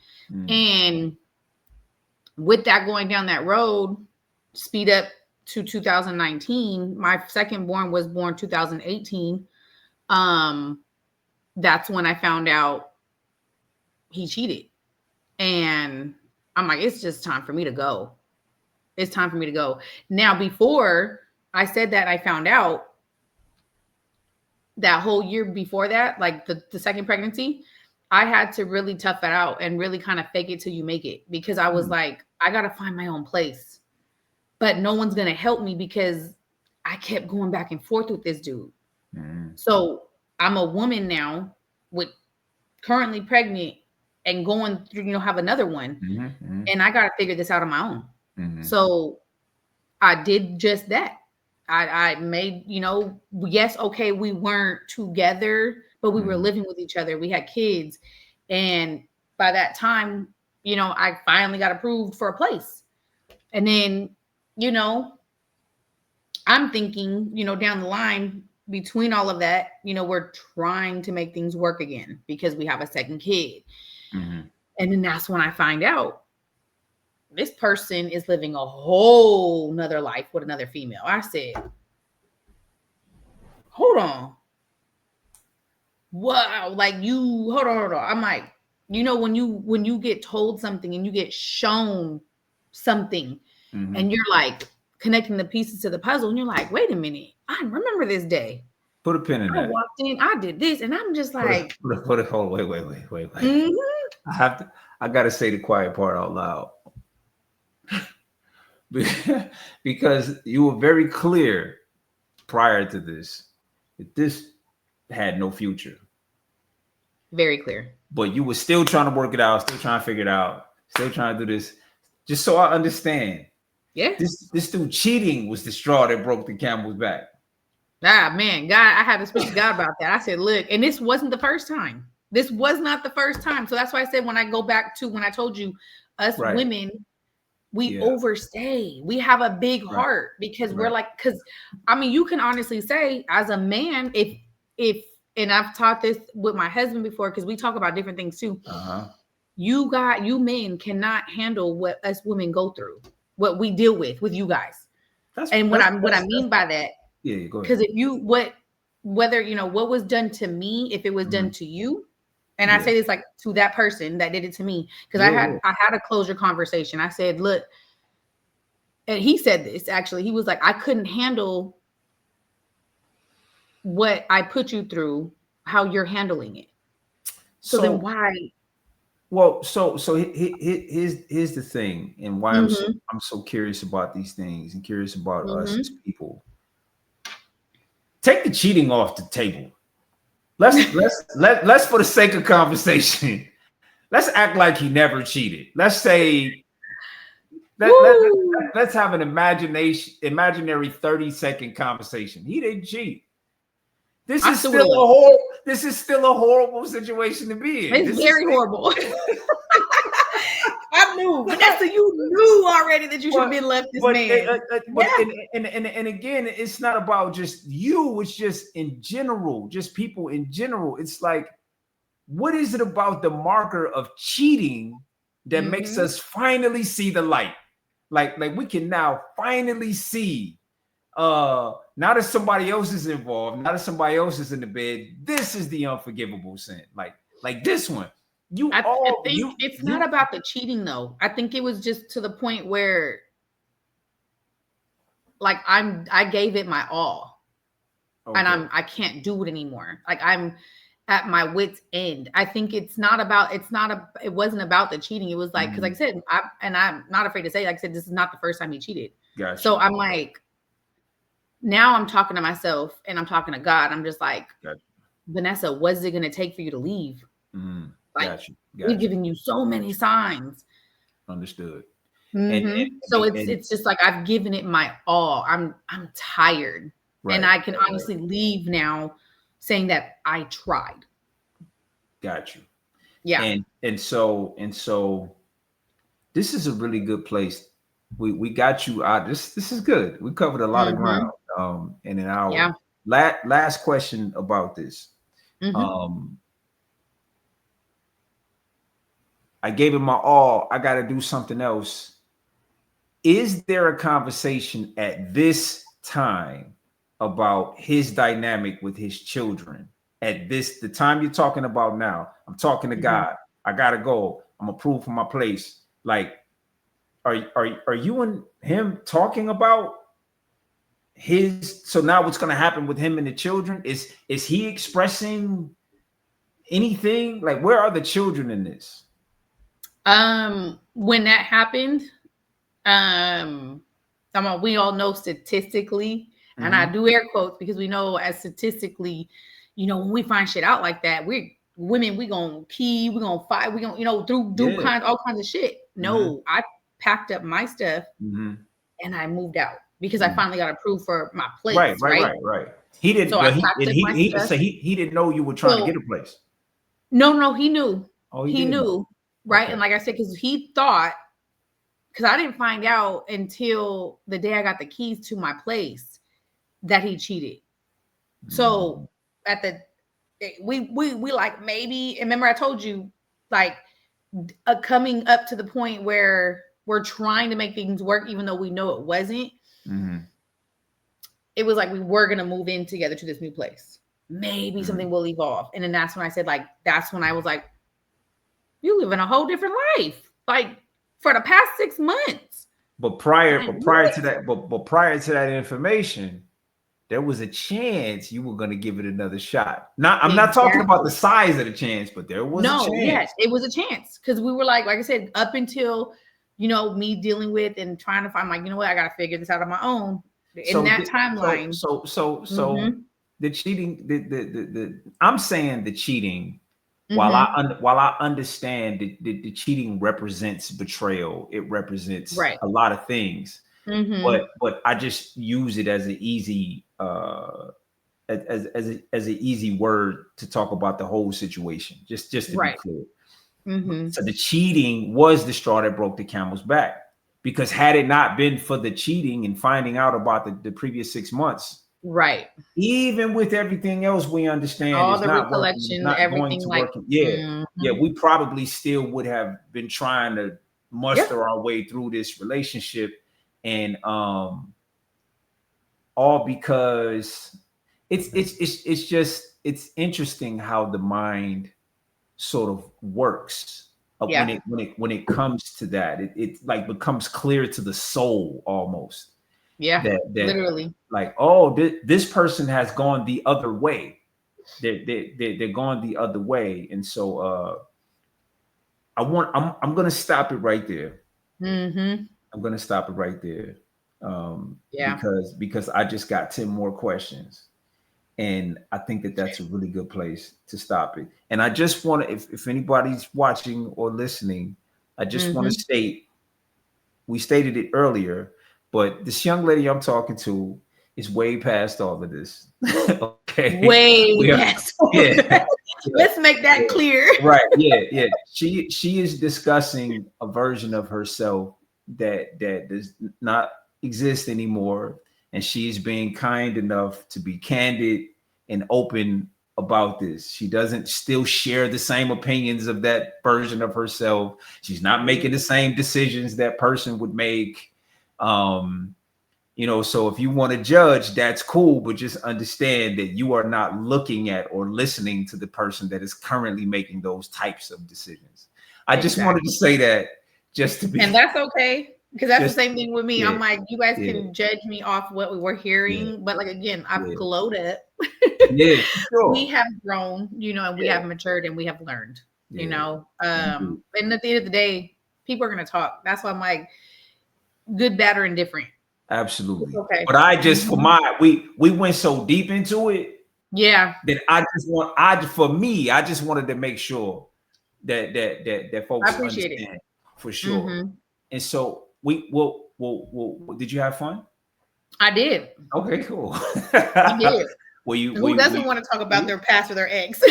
And with that going down that road, speed up to 2019. My second born was born 2018. That's when I found out he cheated. And I'm like, it's just time for me to go. It's time for me to go. Now, before I said that, I found out that whole year before that, like the second pregnancy, I had to really tough it out and really kind of fake it till you make it, because I was like, I got to find my own place, but no one's going to help me because I kept going back and forth with this dude. So I'm a woman now with currently pregnant and going through, have another one. And I got to figure this out on my own. So I did just that. I made, yes, okay, we weren't together, but we were living with each other. We had kids. And by that time, I finally got approved for a place. And then, I'm thinking, down the line between all of that, we're trying to make things work again because we have a second kid. And then that's when I find out this person is living a whole nother life with another female. I said, hold on. Wow, like you hold on. I'm like, when you get told something and you get shown something and you're like connecting the pieces to the puzzle and you're like, wait a minute, I remember this day. Put a pin in I that. walked in, I did this, and I'm just like, put it. Hold. Wait. I gotta say the quiet part out loud. Because you were very clear prior to this that this had no future. Very clear. But you were still trying to work it out, still trying to figure it out, still trying to do this. Just so I understand. Yeah. This dude cheating was the straw that broke the camel's back. Ah, man, God, I had to speak to God about that. I said, look, and this wasn't the first time. This was not the first time. So that's why I said when I go back to when I told you, us women, we overstay. We have a big heart because we're like, because I mean, you can honestly say as a man, if and I've taught this with my husband before because we talk about different things too. You men cannot handle what us women go through, what we deal with you guys. What I mean by that. Yeah, go ahead. Because if you whether what was done to me, if it was done to you, and I say this like to that person that did it to me, because I had a closure conversation. I said, look, and he said this actually. He was like, I couldn't handle what I put you through, how you're handling it. So then why? Well, so here's the thing, and why I'm so curious about these things and curious about us as people. Take the cheating off the table. Let's for the sake of conversation, let's act like he never cheated. Let's say let's have an imaginary 30-second conversation. He didn't cheat. This is still a horrible situation to be in. It's very horrible. I knew, Vanessa, you knew already that you should have been left this man. And again, it's not about just you, it's just in general, just people in general. It's like, what is it about the marker of cheating that makes us finally see the light? Like we can now finally see now that somebody else is involved, now that somebody else is in the bed, this is the unforgivable sin. Like this one. I think it's not about the cheating though. I think it was just to the point where like I gave it my all. Okay. And I can't do it anymore. Like I'm at my wit's end. I think it wasn't about the cheating. It was like, because like I said, I'm not afraid to say, like I said, this is not the first time he cheated. Gotcha. So I'm like, now I'm talking to myself and I'm talking to God. I'm just like, gotcha. Vanessa, what is it going to take for you to leave? Like, gotcha. We've given you so many signs. Understood. So it's just like I've given it my all. I'm tired, and I can honestly leave now, saying that I tried. Got you. Yeah. And so this is a really good place. We got you out. This is good. We covered a lot of ground in an hour. Yeah. Last question about this. I gave it my all. I got to do something else. Is there a conversation at this time about his dynamic with his children? At the time you're talking about now, I'm talking to God. I got to go. I'm approved for my place. Like, are you and him talking about so now what's going to happen with him and the children? Is he expressing anything? Like, where are the children in this? When that happened, we all know statistically, and I do air quotes because we know as statistically, when we find shit out like that, we're women, we gonna key, we gonna fight, we gonna, do all kinds of shit. No, I packed up my stuff and I moved out because I finally got approved for my place. Right. He didn't. So he didn't know you were trying to get a place. No, he knew. Oh, he knew. Right. Okay. And like I said, because he thought, because I didn't find out until the day I got the keys to my place that he cheated. So we like maybe, and remember I told you, like coming up to the point where we're trying to make things work, even though we know it wasn't. Mm-hmm. It was like we were gonna move in together to this new place. Maybe something will evolve. And then that's when I said, like, that's when I was like, you live in a whole different life. Like for the past 6 months. But prior to that information, there was a chance you were going to give it another shot. I'm not talking about the size of the chance, but there was a chance. Yes, it was a chance. Because we were like I said, up until, me dealing with and trying to find, like, you know what, I got to figure this out on my own. In that timeline. So the cheating, the I'm saying the cheating, Mm-hmm. while I understand the cheating represents betrayal, it represents a lot of things. Mm-hmm. But I just use it as an easy as an easy word to talk about the whole situation. Just to be clear. Mm-hmm. So the cheating was the straw that broke the camel's back, because had it not been for the cheating and finding out about the previous 6 months, right, even with everything else we understand, all it's the not working, recollection, it's not everything, going to like, work. Yeah, we probably still would have been trying to muster our way through this relationship, and all because it's interesting how the mind sort of works when it comes to that. It like becomes clear to the soul almost. That literally, like, oh, this person has gone the other way. They're going the other way, and so I'm gonna stop it right there. Mm-hmm. I'm gonna stop it right there, Yeah. because I just got 10 more questions, and I think that's a really good place to stop it. And I just want to, if anybody's watching or listening, I just want to state, we stated it earlier, but this young lady I'm talking to is way past all of this. Okay, way past. Let's make that clear. Right? Yeah. She is discussing a version of herself that does not exist anymore, and she's being kind enough to be candid and open about this. She doesn't still share the same opinions of that version of herself. She's not making the same decisions that person would make. So if you want to judge, that's cool, but just understand that you are not looking at or listening to the person that is currently making those types of decisions. I just wanted to say that, just to be, and that's okay. Because that's the same thing with me. I'm like, you guys can judge me off what we were hearing, but like, again, I've glowed it. Sure. We have grown, and we have matured, and we have learned, and at the end of the day, people are going to talk. That's why I'm like, good, bad, or indifferent. Absolutely. Okay. But I just, we went so deep into it. Yeah. That I just wanted to make sure that folks understand it. For sure. And so we'll did you have fun? I did. Okay, cool. I did. Who doesn't want to talk about their past or their ex?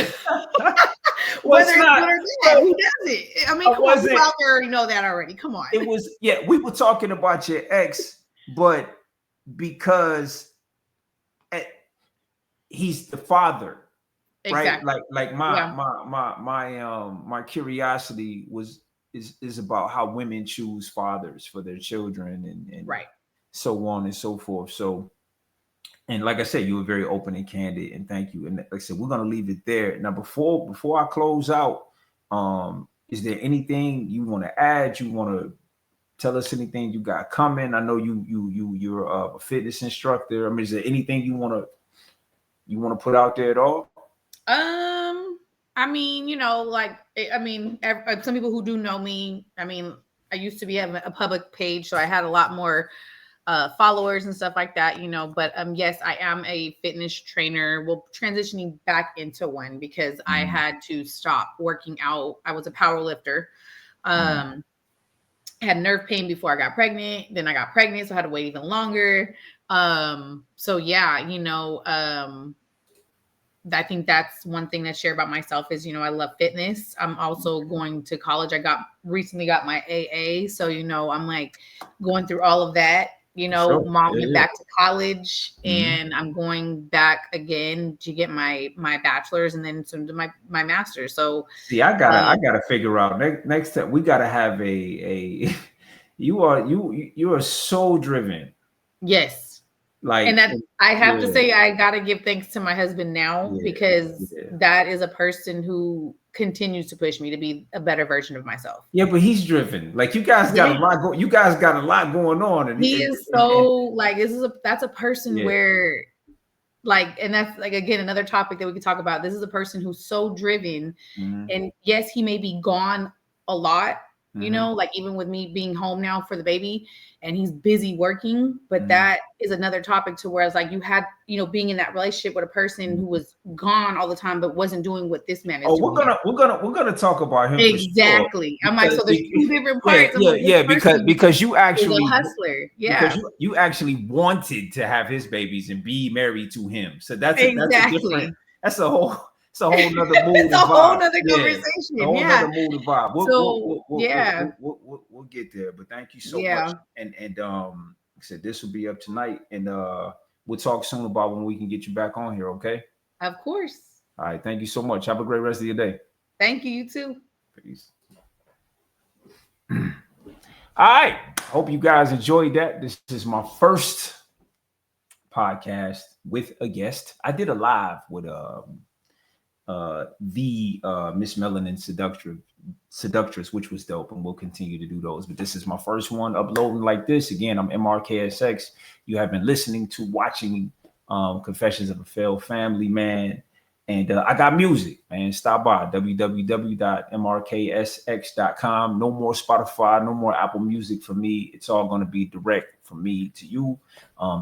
Whether it's good or bad, who doesn't? I mean, come on, people out there already know that already. Come on. It was, we were talking about your ex, but because he's the father, exactly. Right? Like my curiosity is about how women choose fathers for their children, and right, so on and so forth. So, and like I said, you were very open and candid, and thank you. And like I said, we're gonna leave it there. Now, before I close out, is there anything you want to add? You want to tell us anything you got coming? I know you're a fitness instructor. I mean, is there anything you want to put out there at all? I mean, some people who do know me, I mean, I used to have a public page, so I had a lot more followers and stuff like that, but yes, I am a fitness trainer. Well, transitioning back into one because I had to stop working out. I was a power lifter. I had nerve pain before I got pregnant. Then I got pregnant, so I had to wait even longer. So yeah, I think that's one thing that's shared about myself is, I love fitness. I'm also going to college. I recently got my AA. So, I'm like going through all of that, mom went back to college and I'm going back again to get my bachelor's and then soon to my master's. So see, I gotta figure out next time we gotta have a you are so driven. Yes. Like, And that I have to yeah, say, I gotta give thanks to my husband now, yeah, because yeah. that is a person who continues to push me to be a better version of myself. Yeah, but he's driven. Like, you guys got a Yeah. lot you guys got a lot going on, He is so like, that's a person yeah. where, like, and that's like, again, another topic that we could talk about. This is a person who's so driven, Mm-hmm. and yes, he may be gone a lot, you Mm-hmm. know, like even with me being home now for the baby, and he's busy working, but Mm-hmm. that is another topic to where it's like, you had, you know, being in that relationship with a person who was gone all the time but wasn't doing what this man is Oh, doing now. we're gonna talk about him for sure. Exactly. I'm like, so there's two different Yeah, parts. I'm like, this person because you is a actually hustler. Yeah. you actually wanted to have his babies and be married to him. So that's a different, Exactly. that's a whole it's a whole nother mood It's a and whole vibe. nother Yeah, a conversation. whole nother Yeah. mood and vibe. So yeah. We'll get there. But thank you so much. Yeah. And I said this will be up tonight, and we'll talk soon about when we can get you back on here. Okay. Of course. All right. Thank you so much. Have a great rest of your day. Thank you. You too. Peace. All right. Hope you guys enjoyed that. This is my first podcast with a guest. I did a live with the Miss Melanin Seductress, which was dope, and we'll continue to do those. But this is my first one uploading like this. Again, I'm MRK SX. You have been listening to watching Confessions of a Failed Family, man. And I got music, man. Stop by www.mrksx.com. No more Spotify, no more Apple Music for me. It's all going to be direct from me to you.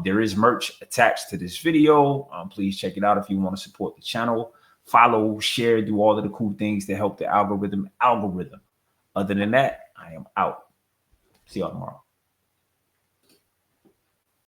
There is merch attached to this video. Please check it out if you want to support the channel. Follow, share, do all of the cool things that help the algorithm. Other than that, I am out. See y'all tomorrow.